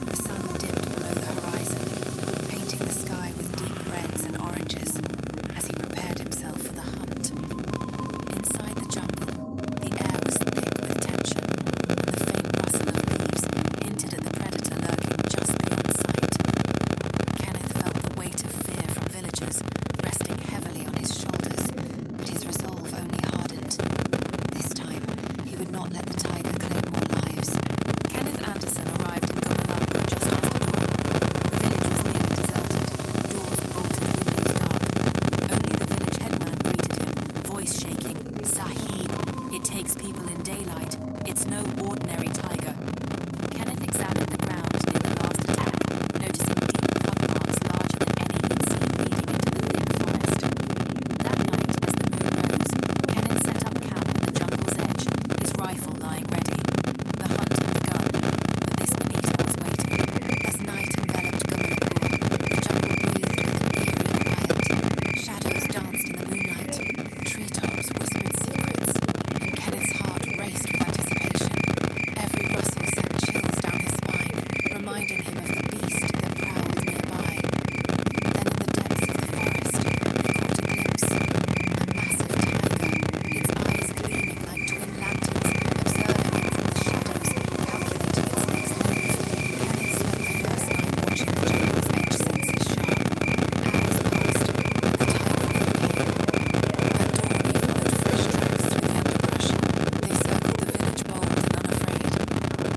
The sun dipped him of the beast that prowled nearby. Then in the depths of the forest, he caught a glimpse. A massive tiger, its eyes gleaming like twin lanterns, observing him from the shadows, calculating its next move. Kenneth spent the first night watching the jungle's edge senses sharp. Hours passed, and the tiger never came. At dawn, he followed fresh tracks through the underbrush. They circled the village bold and unafraid.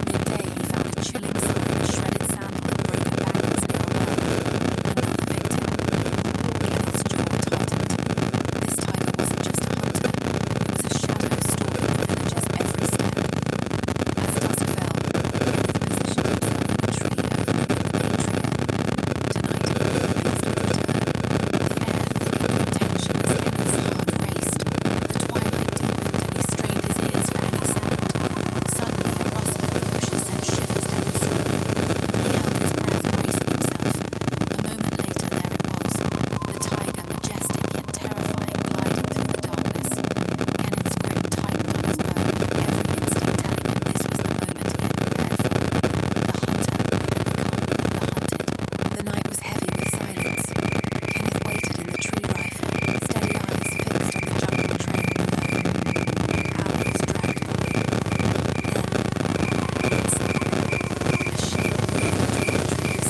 Midday, he found a chilling sign, a shredded sandal and broken bangles near a well. Another victim. Kenneth's jaw tightened. This tiger wasn't just a hunter. It was a shadow stalking the village's every step. As dusk fell, Kenneth positioned himself in a tree overlooking the main trail. Tonight, the beast would return. The air thickened with tension as Kenneth's heart raced. The twilight deepened and he strained his ears for any sound. Suddenly, a rustle in the bushes sent shivers down his spine. He held his breath, bracing himself. A moment later, there it was. The tiger, majestic yet terrifying, gliding through the darkness. Kenneth's grip tightened on his bow, every instinct telling him this was the moment he had prepared for. The hunter had become the hunted. The night was heavy with silence. Kenneth waited in the tree rifle, steady eyes fixed on the jungle trail below. Hours dragged by. Then, a shape moved between the trees.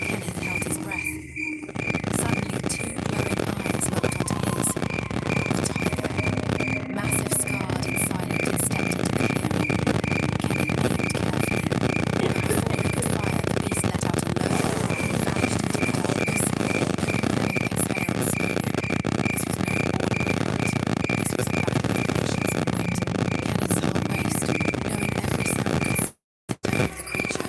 Kenneth held his breath. Suddenly, two glowing eyes locked onto his. The tiger, massive, scarred, and silent, had stepped into the clearing. Kenneth aimed carefully, but before he could fire, the beast let out a low cry and vanished into the darkness. Kenneth exhaled slowly. This was no ordinary hunt. This was a battle of patience and wit. Kenneth's heart raced, knowing every sound could tone of the creature.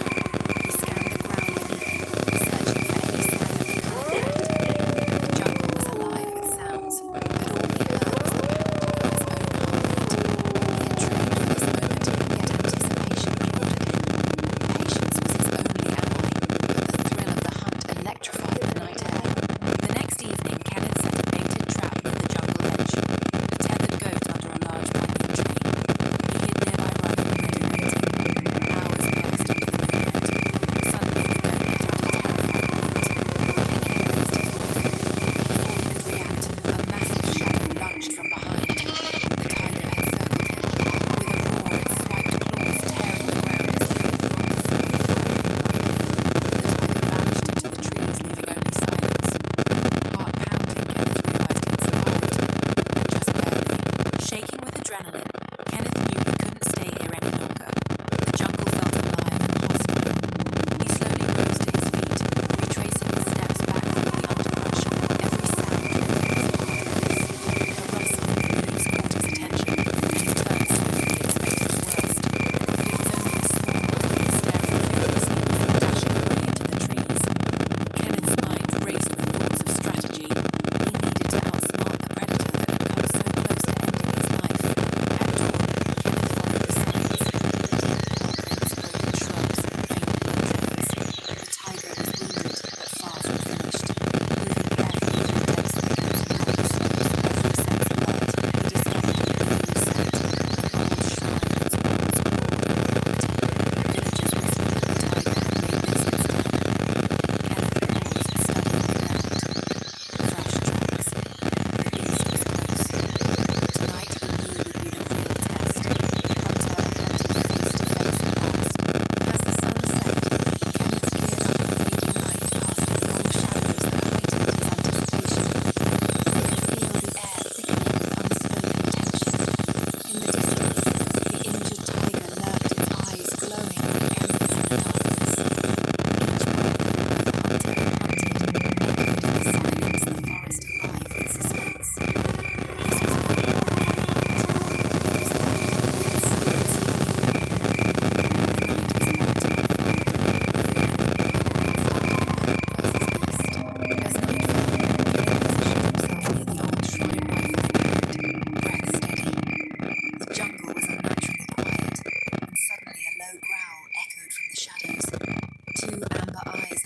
He scanned the ground beneath him, searching for any sign of the cunning predator. The jungle was alive with sounds, but all he heard was the pounding of its own heartbeat. He had trained for this moment, yet anticipation clawed at him. Patience was his only ally, but the thrill of the hunt electrified the night air. The next evening, Kenneth set a baited trap near the jungle edge, a tethered goat under a large banyan tree. He hid nearby rifle ready waiting. Hours passed under the moonlight. Suddenly, the goat let out a terrifying bleat. Kenneth raised his weapon. Before he could react, a massive shadow lunged from behind. The tiger had circled him. With a roar, it swiped claws, tearing the ground as he hit. The tiger vanished into the trees, leaving only silence. Heart pounding, Kenneth realized he'd survived. Just barely. Shaking with adrenaline, Kenneth knew he couldn't stay here any longer. The jungle felt alive and hostile. He slowly rose to his feet, retracing his steps back through the underbrush, every sound making his heart race. A rustle in the leaves caught his attention, and he turned swiftly, expecting the worst. It was only a small monkey staring fearlessly before dashing away into the trees. Kenneth's mind raced with thoughts of strategy. He needed to outsmart the predator that had come so close to ending his life. At dawn, Kenneth followed the signs. Deep pathways, broken shrubs, faint plantains. The tiger was wounded, but far from finished. Moving carefully through dense thickets and rocky slopes, every sense alert, he discovered an eerie scent, an old shrine its walls crawling and locked. Villagers whispered that the tiger had made visits to them. Kenneth paused, studying the ground. Fresh tracks. The beast was close. Tonight he knew would be the real test. Hunter and hunted face to face at last. As the sun set, Kenneth peered up the fading night, casting long shadows that heightened his anticipation. He could feel the air thickening with unspoken tension. In the distance, the injured tiger lurked, its eyes glowing like embers in the darkness. Each breath, both hunter and hunted, echoed in the silence, the forest alive with suspense. This was no ordinary hunt. It was the hunt of wits, its longing. The night was about to unfold, revealing the blood versus beast. As night fell, Kenneth positioned himself near the old shrine rifle point, breath steady. The jungle was unnaturally quiet, and suddenly a low growl echoed from the shadows. Two amber eyes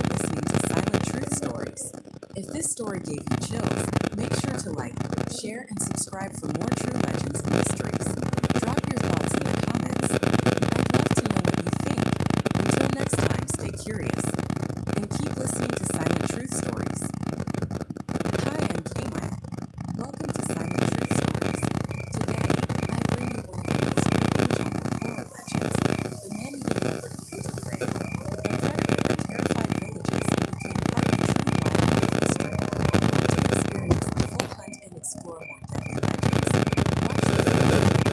Listening to Silent Truth Stories. If this story gave you chills, make sure to like, share, and subscribe for more true legends and mysteries. Drop your thoughts in the comments. I'd love to know what you think. Until next time, stay curious and keep listening to Silent Truth Stories. Hi, I'm Kayla. Welcome to Silent Truth Stories. Today, I bring you one of the most uncommon horror legends, the man-eating leopard of Winter Prey, a predator that terrified villages and became part of true wildlife history. To experience the full hunt and explore more deadly legends, watch the video.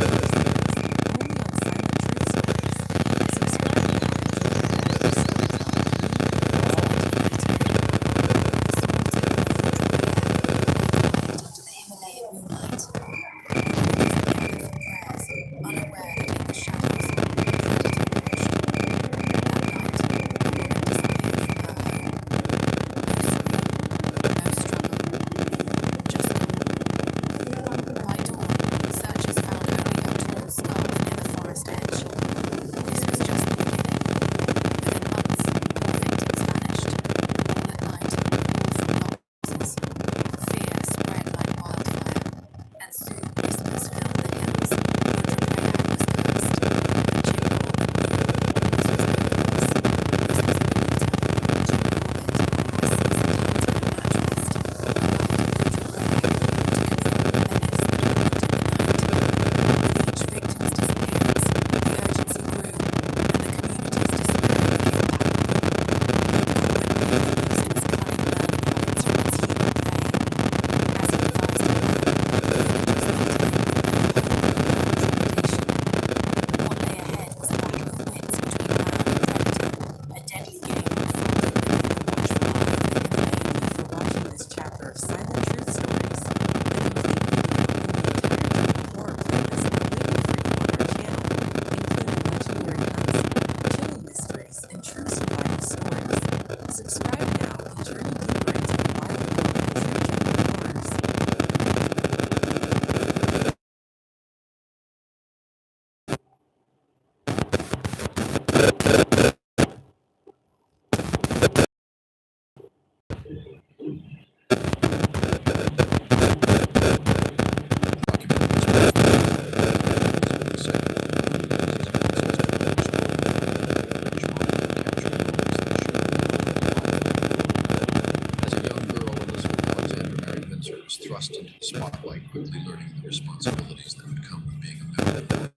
knowing the responsibilities that would come with being a member.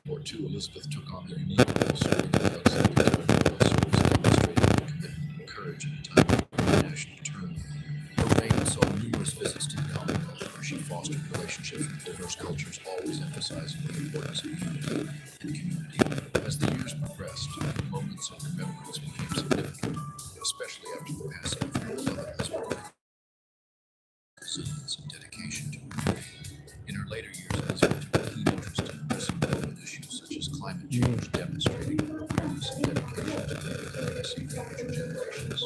War II, Elizabeth took on the unique role serving in the auxiliary territorial service, demonstrating her commitment and courage in a time of international turmoil. Her reign saw numerous visits to the Commonwealth, where she fostered relationships with diverse cultures, always emphasizing the importance of unity and community. As the years progressed, moments of remembrance became significant, especially after the passing of her beloved husband. Resilience and dedication to her faith. In her later years, Elizabeth took a keen interest in addressing global issues such as climate change, demonstrating her awareness and dedication to the legacy for future generations.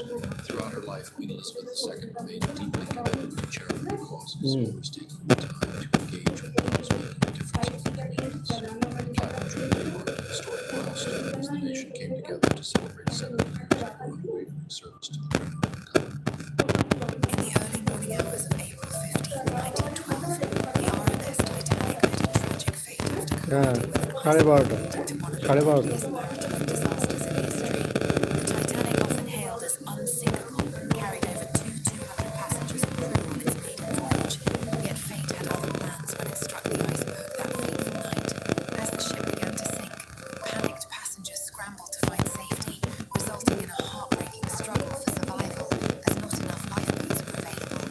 Throughout her life, Queen Elizabeth II remained deeply committed to charitable causes, always taking the time to engage with those making a difference in their communities. Pageantry marked a historic milestone as the nation came together to celebrate 70 years of her unwavering service to the Crown and the Commonwealth. In the early morning hours of April 15, 1912, the RMS Titanic met a tragic fate after colliding with an সাড়ে বারোটা iceberg into one of the সাড়ে বারোটা deadliest maritime disasters in history. The Titanic, often hailed as unsinkable, carried over 200 passengers and crew on its maiden voyage. Yet fate had other plans when it struck the iceberg that fateful night. As the ship began to sink, panicked passengers scrambled to find safety, resulting in a heartbreaking struggle for survival, as not enough lifeboats were available.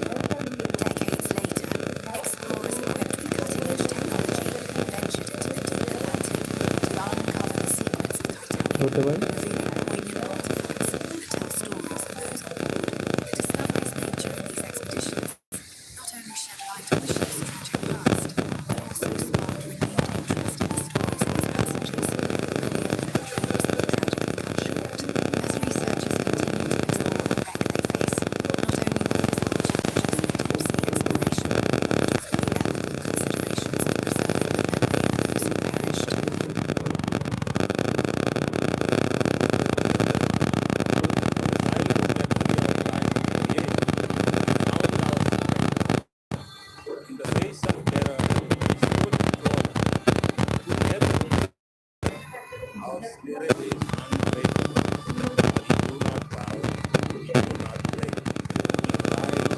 Decades later, explorers equipped with cutting-edge technology ventured into the deep Atlantic to uncover the secrets of Titanic, হতে পারে revealing poignant artifacts that tell stories of those on board. The discoveries made during these expeditions not only shed light on the ship's tragic past, but also sparked renewed interest in the stories of its passengers, many of whom dreams were tragically cut short. As researchers continue to explore the wreck they face, not only the physical challenges of deep-sea exploration, but also the ethical considerations of preserving the memory of those who perished. In the face of terror, we stood tall. Together, our spirit is unbreakable. We do not bow, we do not break. We rise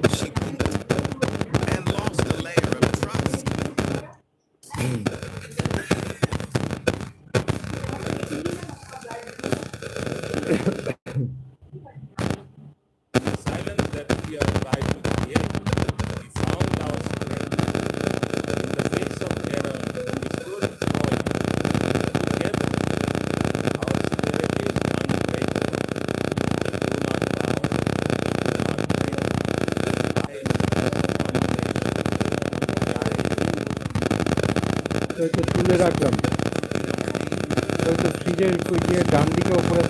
as She winked and lost a layer of trust. the silence that we are tried to create. We found our strength. In the face of terror, we stood tall. Together, our spirit is unbreakable. We do not bow, we do not break. Rise as one nation. ওই তো তুলে রাখলাম ওই তো ফ্রিজের ইয়ে ডান দিকে ওপরে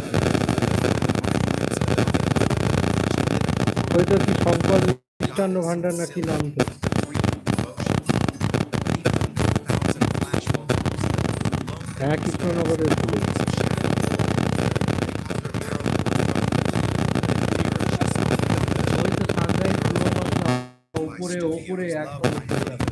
ওই তো কি সম্পদ মিষ্টান্ন ভান্ডার না কি নাম তো হ্যাঁ কৃষ্ণনগরের ছিল ওই তো সানরাইজ পুরো উপরে উপরে একদম উপরে রাখা।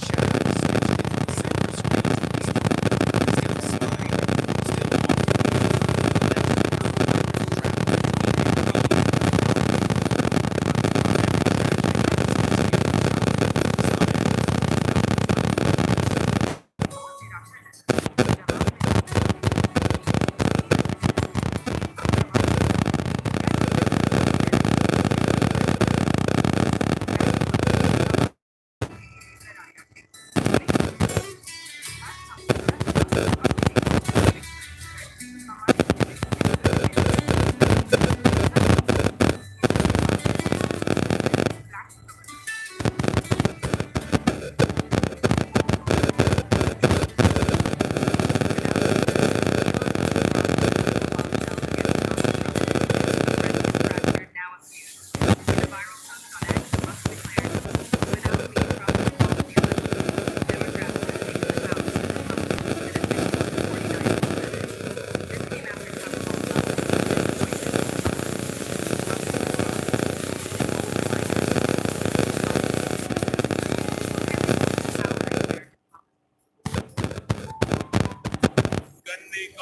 Shadow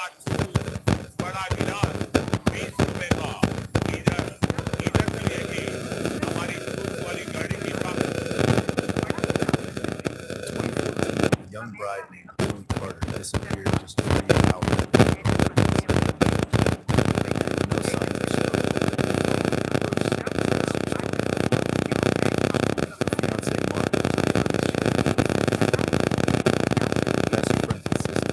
बड़ा विराट 20 रुपए का इधर इधर चलिए कि हमारी दूध वाली गाड़ी भी प्राप्त 2014, a young bride named Julie Carter disappeared just 48 hours ago. No sign of her son. Fiance Mark was best friend Francisco.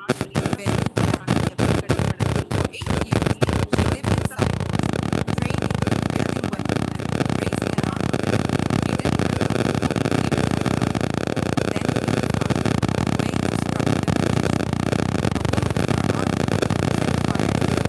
Very young. For 8 years, she lived in silos, training, building weapons, raising an army. He didn't know the whole game. Then came the fight, way to struggle with the British. A woman in her army set fire to the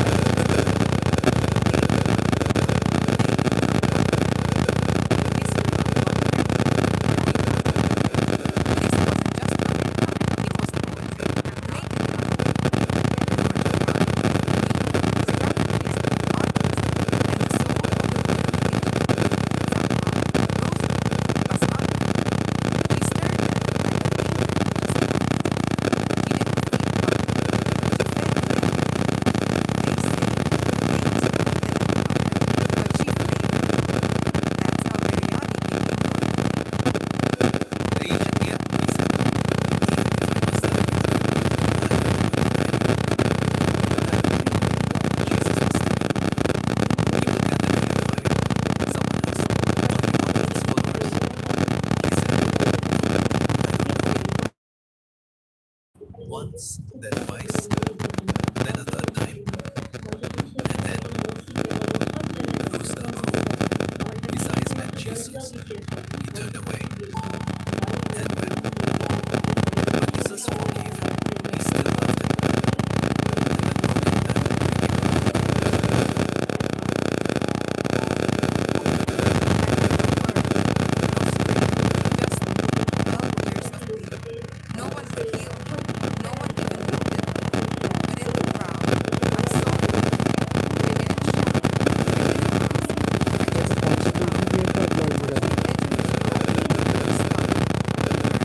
Once, then twice, then a third time. And then the rooster crowed. His eyes met Jesus. He turned away and wept. But Jesus forgave him. He still loved him. No one could heal me. No one even looked at me. But in the crowd, I saw him. I didn't shout. I didn't ask. I just watched him. The edge of his robe was scarlet.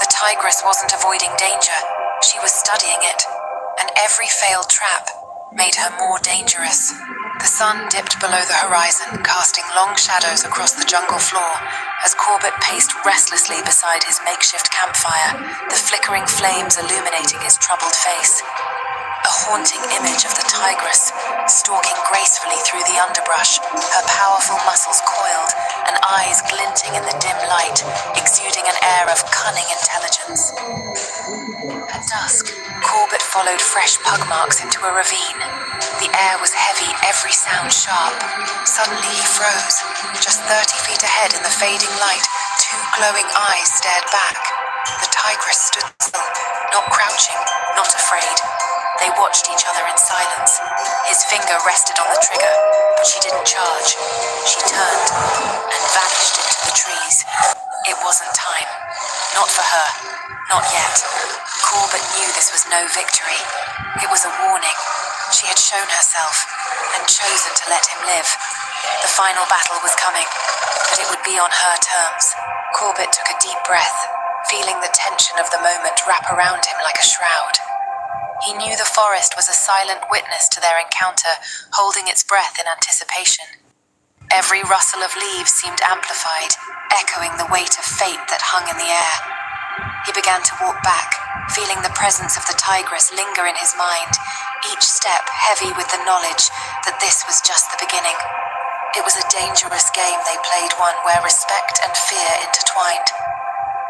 The tigress wasn't avoiding danger, she was studying it, and every failed trap made her more dangerous. The sun dipped below the horizon, casting long shadows across the jungle floor as Corbett paced restlessly beside his makeshift campfire, the flickering flames illuminating his troubled face. A haunting image of the tigress, stalking gracefully through the underbrush, her powerful muscles coiled and eyes glinting in the dim light, exuding an air of cunning intelligence. At dusk, Corbett followed fresh pug marks into a ravine. The air was heavy, every sound sharp. Suddenly he froze. Just 30 feet ahead in the fading light, two glowing eyes stared back. The tigress stood still, not crouching, not afraid. They watched each other in silence. His finger rested on the trigger, but she didn't charge. She turned and vanished into the trees. It wasn't time. Not for her. Not yet. Corbett knew this was no victory. It was a warning. She had shown herself and chosen to let him live. The final battle was coming, but it would be on her terms. Corbett took a deep breath, feeling the tension of the moment wrap around him like a shroud. He knew the forest was a silent witness to their encounter, holding its breath in anticipation. Every rustle of leaves seemed amplified, echoing the weight of fate that hung in the air. He began to walk back, feeling the presence of the tigress linger in his mind, each step heavy with the knowledge that this was just the beginning. It was a dangerous game they played, one where respect and fear intertwined.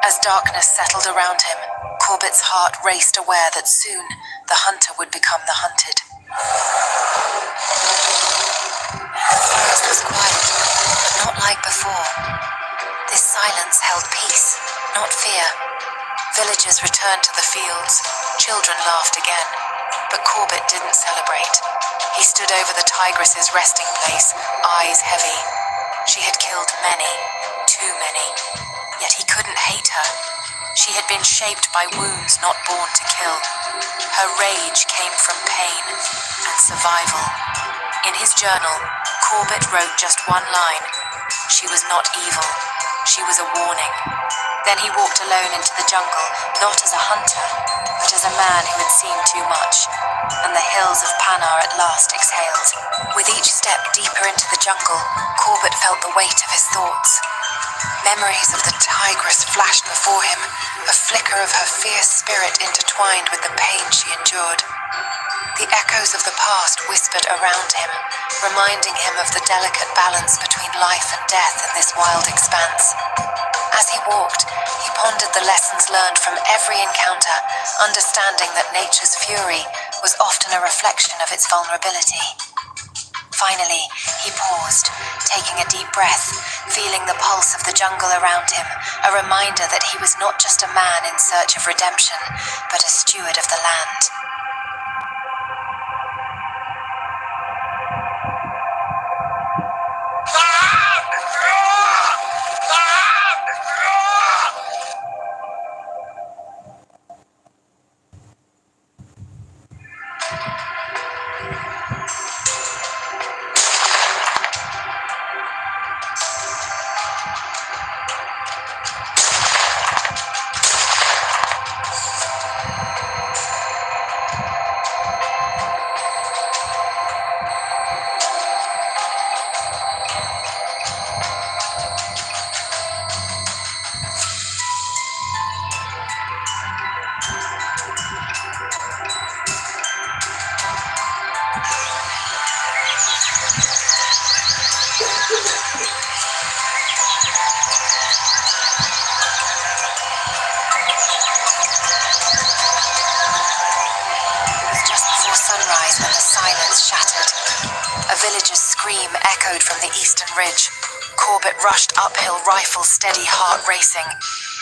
As darkness settled around him, Corbett's heart raced, aware that soon the hunter would become the hunted. The forest was quiet, but not like before. This silence held peace, not fear. Villagers returned to the fields, children laughed again, but Corbett didn't celebrate. He stood over the tigress's resting place, eyes heavy. She had killed many, too many, yet he couldn't hate her. She had been shaped by wounds not born to kill. Her rage came from pain and survival. In his journal, Corbett wrote just one line. She was not evil. She was a warning. Then he walked alone into the jungle, not as a hunter, but as a man who had seen too much, and the hills of Panar at last exhaled. With each step deeper into the jungle, Corbett felt the weight of his thoughts. Memories of the tigress flashed before him, a flicker of her fierce spirit intertwined with the pain she endured. The echoes of the past whispered around him, reminding him of the delicate balance between life and death in this wild expanse. As he walked, he pondered the lessons learned from every encounter, understanding that nature's fury was often a reflection of its vulnerability. Finally, he paused, taking a deep breath, feeling the pulse of the jungle around him, a reminder that he was not just a man in search of redemption, but a steward of the land. From the eastern ridge, Corbett rushed uphill, rifle steady, heart racing.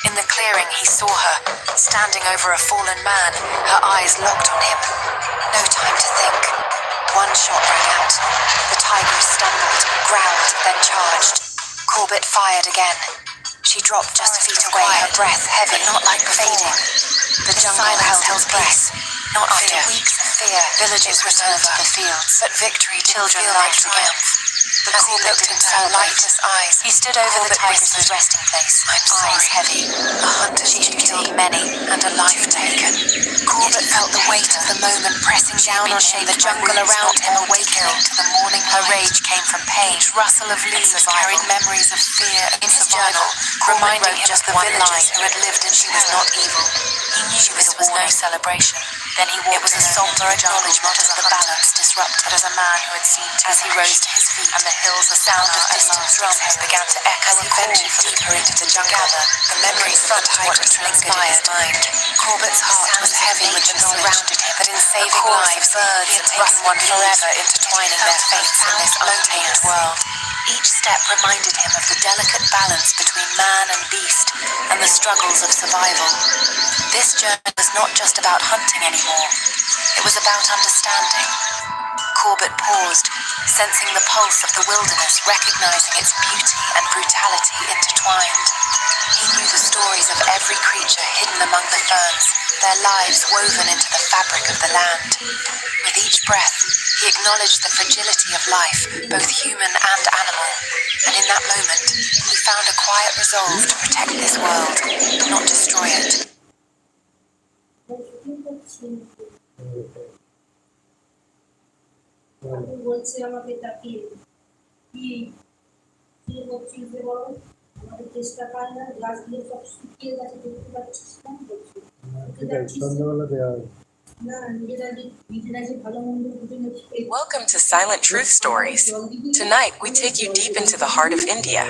In the clearing, he saw her, standing over a fallen man, her eyes locked on him. No time to think. One shot rang out. The tigress stumbled, growled, then charged. Corbett fired again. She dropped just feet away, her breath heavy, not like fading. The jungle held its breath. Not after weeks of fear, villagers returned to the fields, but victory children like triumph. As he looked into her lifeless eyes, he stood over the tigress's resting place, eyes heavy. A hunter she'd killed many, and a life taken. Corbett felt the weight of the moment pressing down on him, the jungle around him awakening to the morning light. Her rage came from pain. Each rustle of leaves carried memories of fear and in his journal, reminding him of the villagers who had lived in she was not evil. He knew this was no celebration. Then he walked. It was a somber acknowledgement of the balance disrupted as a man who had seen as he rose to his feet, and the hills, the sound of distant drums began to echo as he ventured deeper into the jungle. The memories of the tigress lingered in his mind. Corbett's heart was heavy with the knowledge that in saving lives, birds had taken one forever, intertwining their fates in this untamed world. Each step reminded him of the delicate balance between man and beast and the struggles of survival. This journey was not just about hunting anymore. It was about understanding. Corbett paused, sensing the pulse of the wilderness, recognizing its beauty and brutality intertwined. He knew the stories of every creature hidden among the ferns, their lives woven into the fabric of the land. With each breath, he acknowledged the fragility of life, both human and animal, and in that moment, he found a quiet resolve to protect this world, not destroy it. বলছে আমাকে তাকিয়ে কি কি করছিস যে বড় আমাদের চেষ্টা পায় না গাছগুলো সব শুকিয়ে গেছে দেখতে পাচ্ছিস না বলছি সন্ধ্যাবেলা দেওয়া না নিজেরা যে ভালো মন্দ বুঝে নেবে Welcome to Silent Truth Stories. Tonight, we take you deep into the heart of India,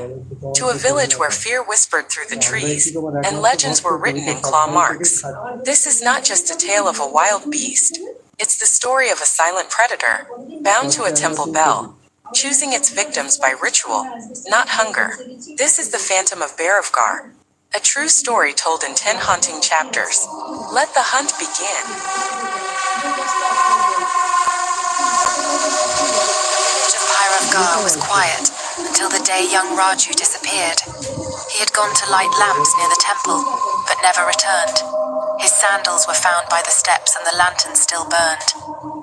to a village where fear whispered through the trees and legends were written in claw marks. This is not just a tale of a wild beast. It's the story of a silent predator, bound to a temple bell, choosing its victims by ritual, not hunger. This is the Phantom of Bairavgarh, a true story told in 10 haunting chapters. Let the hunt begin. Bairavgarh was quiet until the day young Raju disappeared. He had gone to light lamps near the temple, but never returned. His sandals were found by the steps and the lantern still burned.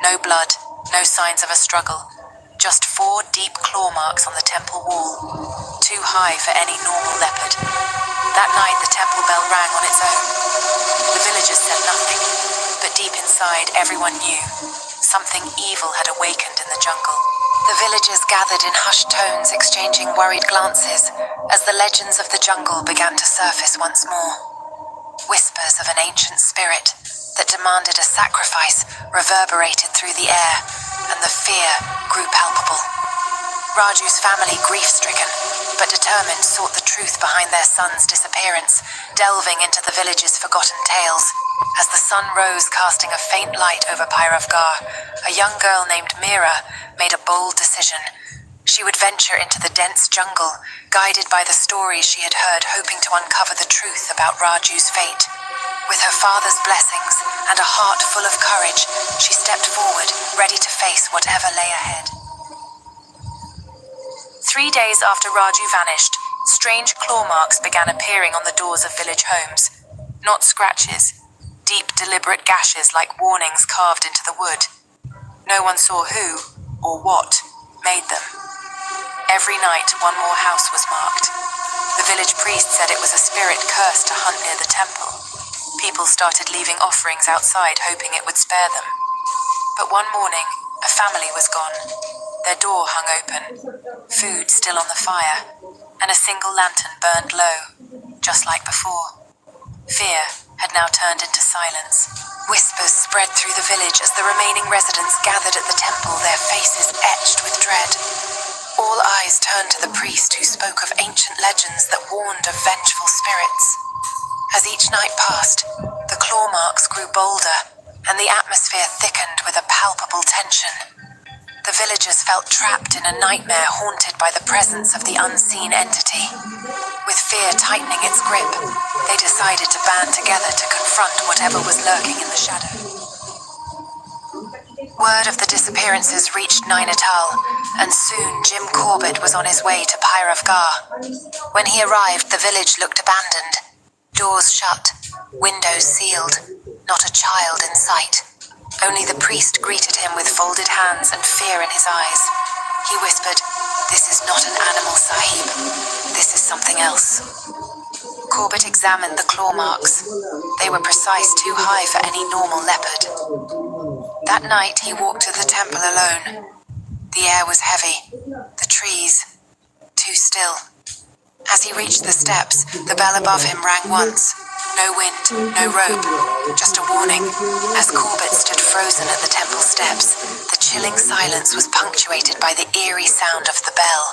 No blood, no signs of a struggle, just 4 deep claw marks on the temple wall, too high for any normal leopard. That night the temple bell rang on its own. The villagers said nothing, but deep inside everyone knew something evil had awakened in the jungle. The villagers gathered in hushed tones, exchanging worried glances as the legends of the jungle began to surface once more. Whispers of an ancient spirit that demanded a sacrifice reverberated through the air, and the fear grew palpable. Raju's family, grief-stricken but determined, sought the truth behind their son's disappearance, delving into the village's forgotten tales. As the sun rose, casting a faint light over Bairavgarh, a young girl named Meera made a bold decision. She would venture into the dense jungle, guided by the stories she had heard, hoping to uncover the truth about Raju's fate. With her father's blessings and a heart full of courage, she stepped forward, ready to face whatever lay ahead. 3 days after Raju vanished, strange claw marks began appearing on the doors of village homes. Not scratches, deep, deliberate gashes like warnings carved into the wood. No one saw who, or what, made them. Every night, one more house was marked. The village priest said it was a spirit cursed to hunt near the temple. People started leaving offerings outside, hoping it would spare them. But one morning, a family was gone. Their door hung open, food still on the fire, and a single lantern burned low, just like before. Fear had now turned into silence. Whispers spread through the village as the remaining residents gathered at the temple, their faces etched with dread. All eyes turned to the priest who spoke of ancient legends that warned of vengeful spirits. As each night passed, the claw marks grew bolder, and the atmosphere thickened with a palpable tension. The villagers felt trapped in a nightmare haunted by the presence of the unseen entity. With fear tightening its grip, they decided to band together to confront whatever was lurking in the shadow. Word of the disappearances reached Nainital, and soon Jim Corbett was on his way to Bairavgarh. When he arrived, the village looked abandoned. Doors shut, windows sealed, not a child in sight. Only the priest greeted him with folded hands and fear in his eyes. He whispered, This is not an animal, Sahib. This is something else. Corbett examined the claw marks. They were precise, too high for any normal leopard. That night, he walked to the temple alone. The air was heavy. The trees, too still. As he reached the steps, the bell above him rang once. No wind, no rope, just a warning. As Corbett stood frozen at the temple steps, the chilling silence was punctuated by the eerie sound of the bell.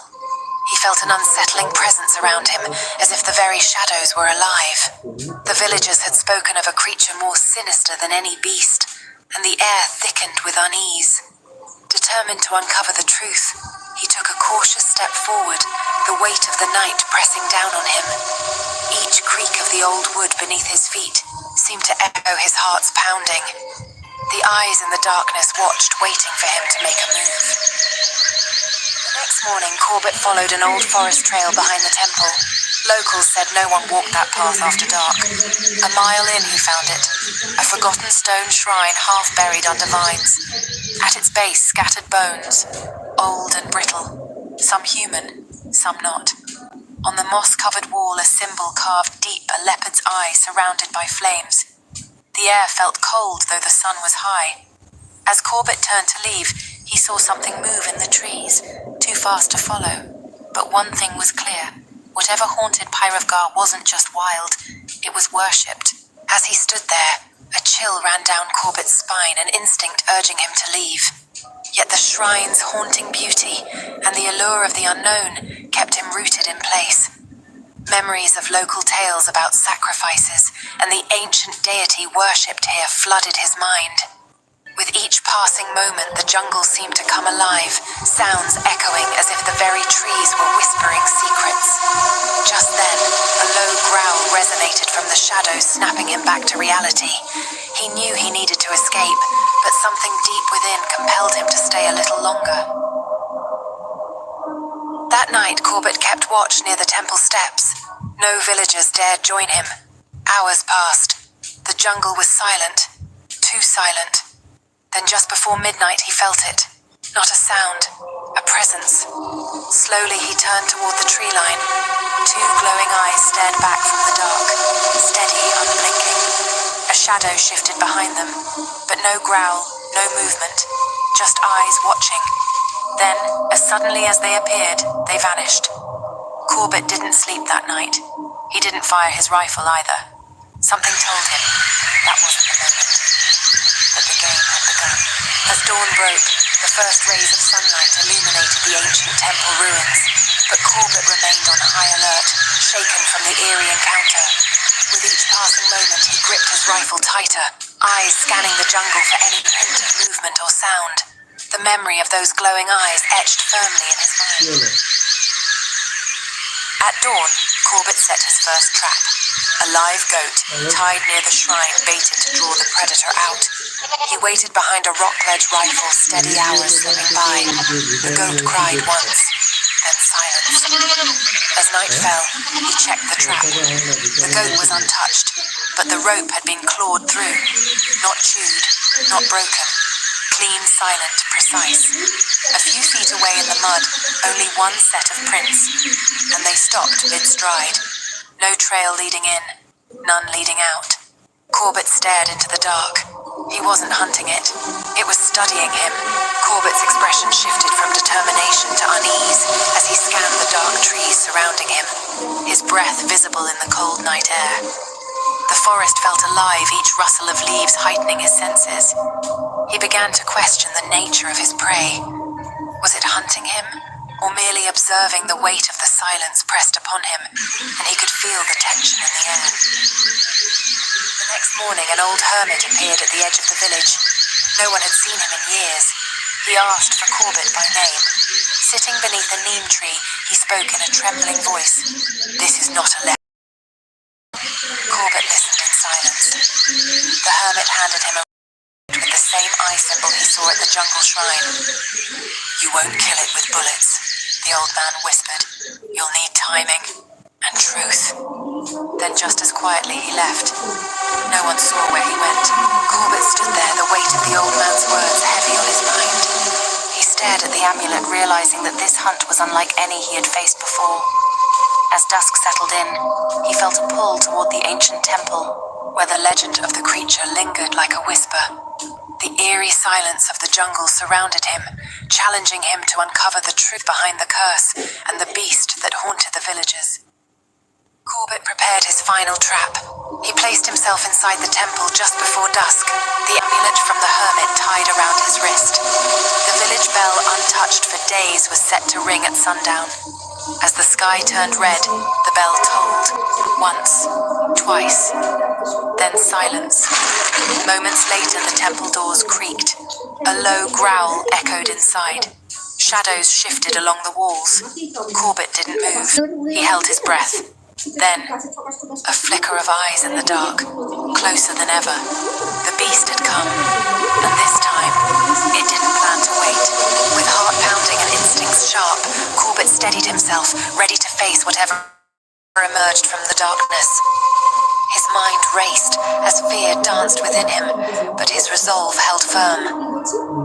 He felt an unsettling presence around him, as if the very shadows were alive. The villagers had spoken of a creature more sinister than any beast, and the air thickened with unease. Determined to uncover the truth, he took a cautious step forward, the weight of the night pressing down on him. Each creak of the old wood beneath his feet seemed to echo his heart's pounding. The eyes in the darkness watched, waiting for him to make a move. The next morning, Corbett followed an old forest trail behind the temple. Locals said no one walked that path after dark. A mile in, he found it, a forgotten stone shrine half buried under vines. At its base, scattered bones, old and brittle, some human, some not. On the moss-covered wall, a symbol carved deep, a leopard's eye surrounded by flames. The air felt cold, though the sun was high. As Corbett turned to leave, he saw something move in the trees, too fast to follow. But one thing was clear. Whatever haunted Pyravgar wasn't just wild, it was worshipped. As he stood there, a chill ran down Corbett's spine, an instinct urging him to leave. Yet the shrine's haunting beauty and the allure of the unknown kept him rooted in place. Memories of local tales about sacrifices and the ancient deity worshipped here flooded his mind. With each passing moment, the jungle seemed to come alive, sounds echoing as if the very trees were whispering secrets. Just then, a low growl resonated from the shadows, snapping him back to reality. He knew he needed to escape, but something deep within compelled him to stay a little longer. That night, Corbett kept watch near the temple steps. No villagers dared join him. Hours passed. The jungle was silent, too silent. Then just before midnight, he felt it. Not a sound, a presence. Slowly, he turned toward the tree line. Two glowing eyes stared back from the dark, steady, unblinking. A shadow shifted behind them, but no growl, no movement, just eyes watching. Then, as suddenly as they appeared, they vanished. Corbett didn't sleep that night. He didn't fire his rifle either. Something told him that wasn't the moment. That the game had begun. As dawn broke, the first rays of sunlight illuminated the ancient temple ruins, but Corbett remained on high alert, shaken from the eerie encounter. With each passing moment, he gripped his rifle tighter, eyes scanning the jungle for any hint of movement or sound. The memory of those glowing eyes etched firmly in his mind. At dawn, Corbett set his first trap. A live goat, tied near the shrine, baited to draw the predator out. He waited behind a rock ledge rifle, steady hours slipping by. The goat cried once, then silence. As night fell, he checked the trap. The goat was untouched, but the rope had been clawed through. Not chewed, not broken. Clean, silent, precise. A few feet away in the mud, only one set of prints, and they stopped mid-stride. No trail leading in, none leading out. Corbett stared into the dark. He wasn't hunting it. It was studying him. Corbett's expression shifted from determination to unease as he scanned the dark trees surrounding him, his breath visible in the cold night air. The forest felt alive, each rustle of leaves heightening his senses. He began to question the nature of his prey. Was it hunting him, or merely observing the weight of the silence pressed upon him, and he could feel the tension in the air? The next morning, an old hermit appeared at the edge of the village. No one had seen him in years. He asked for Corbett by name. Sitting beneath a neem tree, he spoke in a trembling voice. "This is not a leper." Corbett listened in silence. The hermit handed him a with the same eye symbol he saw at the jungle shrine. "You won't kill it with bullets," the old man whispered. "You'll need timing and truth." Then just as quietly he left. No one saw where he went. Corbett stood there, the weight of the old man's words heavy on his mind. He stared at the amulet, realizing that this hunt was unlike any he had faced before. As dusk settled in, he felt a pull toward the ancient temple, where the legend of the creature lingered like a whisper. The eerie silence of the jungle surrounded him, challenging him to uncover the truth behind the curse and the beast that haunted the villagers. Corbett prepared his final trap. He placed himself inside the temple just before dusk, the amulet from the hermit tied around his wrist. The village bell, untouched for days, was set to ring at sundown. As the sky turned red, the bell tolled. Once, twice, then silence. Moments later, the temple doors creaked. A low growl echoed inside. Shadows shifted along the walls. Corbett didn't move. He held his breath. Then, a flicker of eyes in the dark, closer than ever. The beast had come, and this time, it didn't plan to wait. With heart pounding and instincts sharp, Corbett steadied himself, ready to face whatever emerged from the darkness. His mind raced as fear danced within him, but his resolve held firm.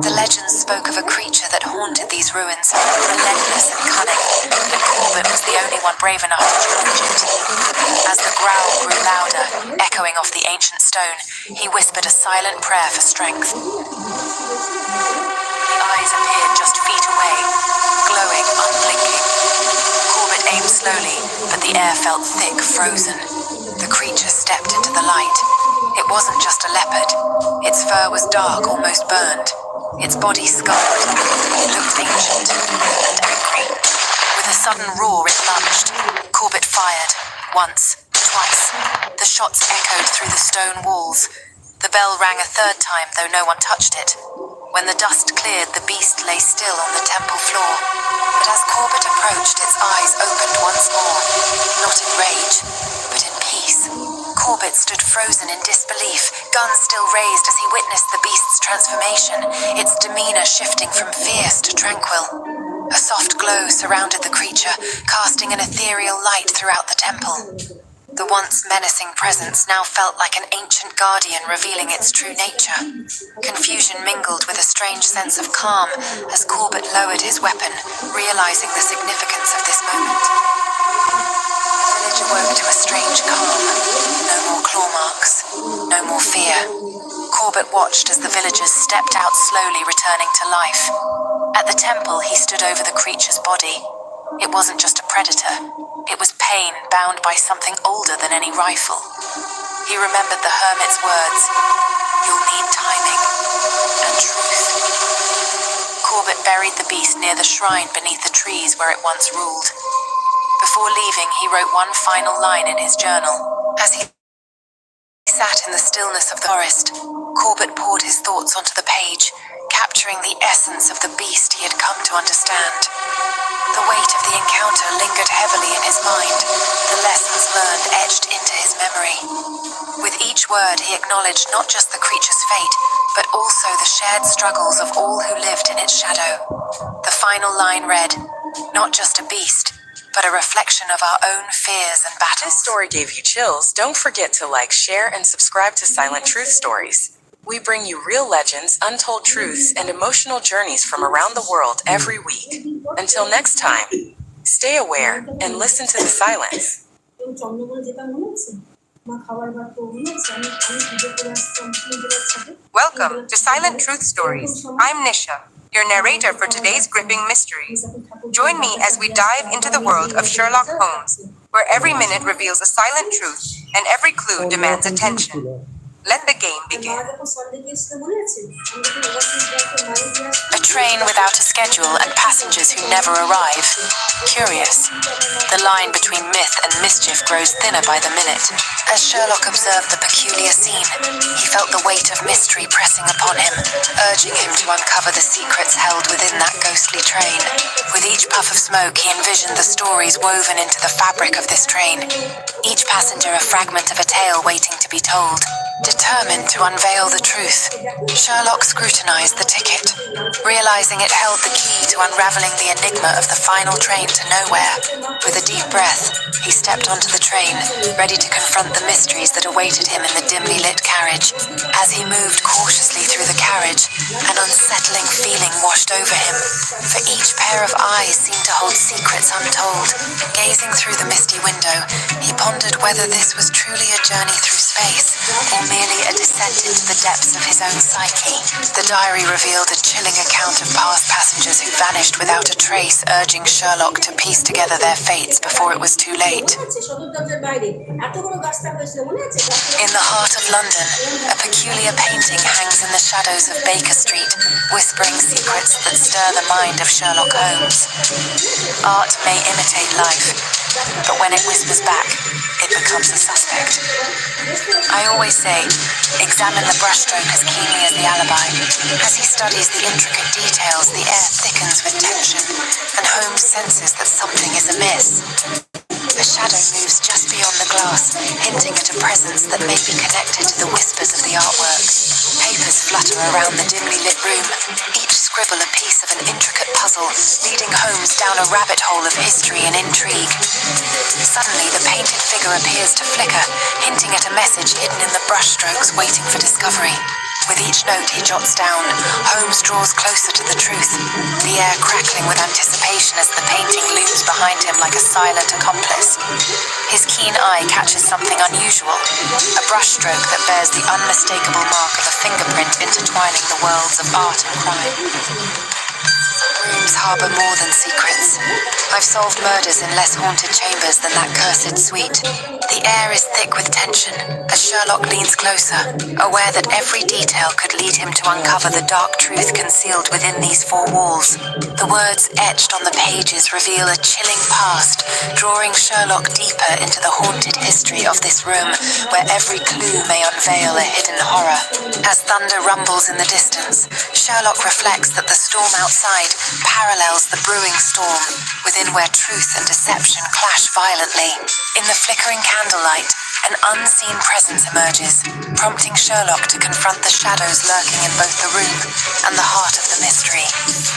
The legends spoke of a creature that haunted these ruins, relentless and cunning, and Corbett was the only one brave enough to challenge it. As the growl grew louder, echoing off the ancient stone, he whispered a silent prayer for strength. The eyes appeared just feet away, glowing, unblinking. Corbett aimed slowly, but the air felt thick, frozen. The creature stepped into the light. It wasn't just a leopard. Its fur was dark, almost burned. Its body scarred. It looked ancient and angry. With a sudden roar, it lunged. Corbett fired. Once, twice. The shots echoed through the stone walls. The bell rang a third time, though no one touched it. When the dust cleared, the beast lay still on the temple floor. But as Corbett approached, its eyes opened once more. Not in rage, but in peace. Corbett stood frozen in disbelief, gun still raised as he witnessed the beast's transformation, its demeanor shifting from fierce to tranquil. A soft glow surrounded the creature, casting an ethereal light throughout the temple. The once menacing presence now felt like an ancient guardian revealing its true nature. Confusion mingled with a strange sense of calm as Corbett lowered his weapon, realizing the significance of this moment. The village awoke to a strange calm. No more claw marks, no more fear. Corbett watched as the villagers stepped out slowly, returning to life. At the temple, he stood over the creature's body. It wasn't just a predator. It was pain bound by something older than any rifle. He remembered the hermit's words, "You'll need timing and truth." Corbett buried the beast near the shrine beneath the trees where it once ruled. Before leaving, he wrote one final line in his journal. As he sat in the stillness of the forest, Corbett poured his thoughts onto the page, capturing the essence of the beast he had come to understand. The weight of the encounter lingered heavily in his mind, the lessons learned etched into his memory. With each word, he acknowledged not just the creature's fate, but also the shared struggles of all who lived in its shadow. The final line read, "Not just a beast, but a reflection of our own fears and If battles." this story gave you chills, don't forget to like, share, and subscribe to Silent Truth Stories. We bring you real legends, untold truths, and emotional journeys from around the world every week. Until next time, stay aware and listen to the silence. এবং চন্দ্রকোনা যেতাম মনে আছে মা খাবার বাড়তো মনে আছে আমি video করে আসতাম 3 সাথে Welcome to Silent Truth Stories. I'm Nisha, your narrator for today's gripping mystery. Join me as we dive into the world of Sherlock Holmes, where every minute reveals a silent truth and every clue demands attention. Let the game begin. A train without a schedule and passengers who never arrive. Curious. The line between myth and mischief grows thinner by the minute. As Sherlock observed the peculiar scene, he felt the weight of mystery pressing upon him, urging him to uncover the secrets held within that ghostly train. With each puff of smoke, he envisioned the stories woven into the fabric of this train. Each passenger a fragment of a tale waiting to be told. Determined to unveil the truth, Sherlock scrutinized the ticket, realizing it held the key to unraveling the enigma of the final train to nowhere. With a deep breath, breath, he stepped onto the train, ready to confront the mysteries that awaited him in the dimly lit carriage. As he moved cautiously through the carriage, an unsettling feeling washed over him, for each pair of eyes seemed to hold secrets untold. Gazing through the misty window, he pondered whether this was truly a journey through space, or merely a descent into the depths of his own psyche. The diary revealed a chilling account of past passengers who vanished without a trace, urging Sherlock to piece together their fates before it was too late. In the heart of London, a peculiar painting hangs in the shadows of Baker Street, whispering secrets that stir the mind of Sherlock Holmes. Art may imitate life, but when it whispers back, it becomes a suspect. I always say, examine the brushstroke as keenly as the alibi. As he studies the intricate details, the air thickens with tension, and Holmes senses that something is amiss. A shadow moves just beyond the glass, hinting at a presence that may be connected to the whispers of the artwork. Papers flutter around the dimly lit room, each scribble a piece of an intricate puzzle, leading Holmes down a rabbit hole of history and intrigue. Suddenly, the painted figure appears to flicker, hinting at a message hidden in the brushstrokes waiting for discovery. With each note he jots down, Holmes draws closer to the truth, the air crackling with anticipation as the painting looms behind him like a silent accomplice. His keen eye catches something unusual, a brushstroke that bears the unmistakable mark of a fingerprint intertwining the worlds of art and crime. Rooms harbour more than secrets. I've solved murders in less haunted chambers than that cursed suite. The air is thick with tension as Sherlock leans closer, aware that every detail could lead him to uncover the dark truth concealed within these four walls. The words etched on the pages reveal a chilling past, drawing Sherlock deeper into the haunted history of this room, where every clue may unveil a hidden horror. As thunder rumbles in the distance, Sherlock reflects that the storm outside parallels the brewing storm, within where truth and deception clash violently. In the flickering candlelight, an unseen presence emerges, prompting Sherlock to confront the shadows lurking in both the room and the heart of the mystery.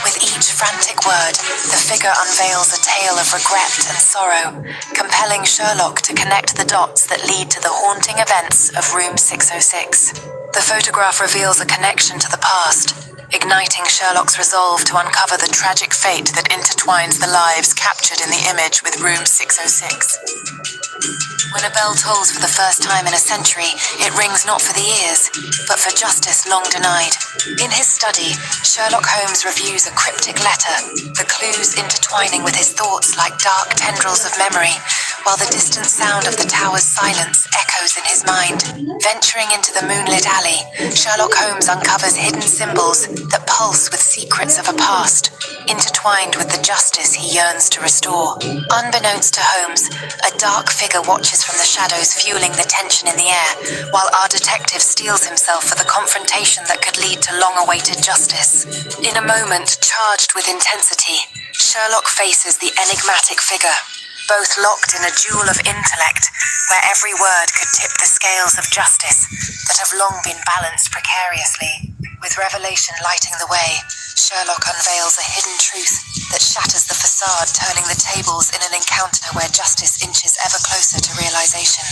With each frantic word, the figure unveils a tale of regret and sorrow, compelling Sherlock to connect the dots that lead to the haunting events of Room 606. The photograph reveals a connection to the past, igniting Sherlock's resolve to uncover the tragic fate that intertwines the lives captured in the image with Room 606. When a bell tolls for the first time in a century, it rings not for the ears, but for justice long denied. In his study, Sherlock Holmes reviews a cryptic letter, the clues intertwining with his thoughts like dark tendrils of memory, while the distant sound of the tower's silence echoes in his mind. Venturing into the moonlit alley, Sherlock Holmes uncovers hidden symbols that pulse with secrets of a past, intertwined with the justice he yearns to restore. Unbeknownst to Holmes, a dark figure watches from the shadows, fueling the tension in the air, while our detective steels himself for the confrontation that could lead to long-awaited justice. In a moment charged with intensity, Sherlock faces the enigmatic figure, both locked in a duel of intellect, where every word could tip the scales of justice that have long been balanced precariously. With revelation lighting the way, Sherlock unveils a hidden truth that shatters the facade, turning the tables in an encounter where justice inches ever closer to realization.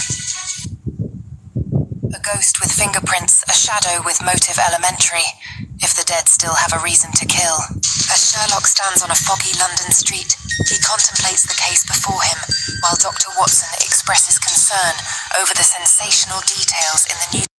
A ghost with fingerprints, a shadow with motive elementary, if the dead still have a reason to kill. As Sherlock stands on a foggy London street, he contemplates the case before him, while Dr. Watson expresses concern over the sensational details in the new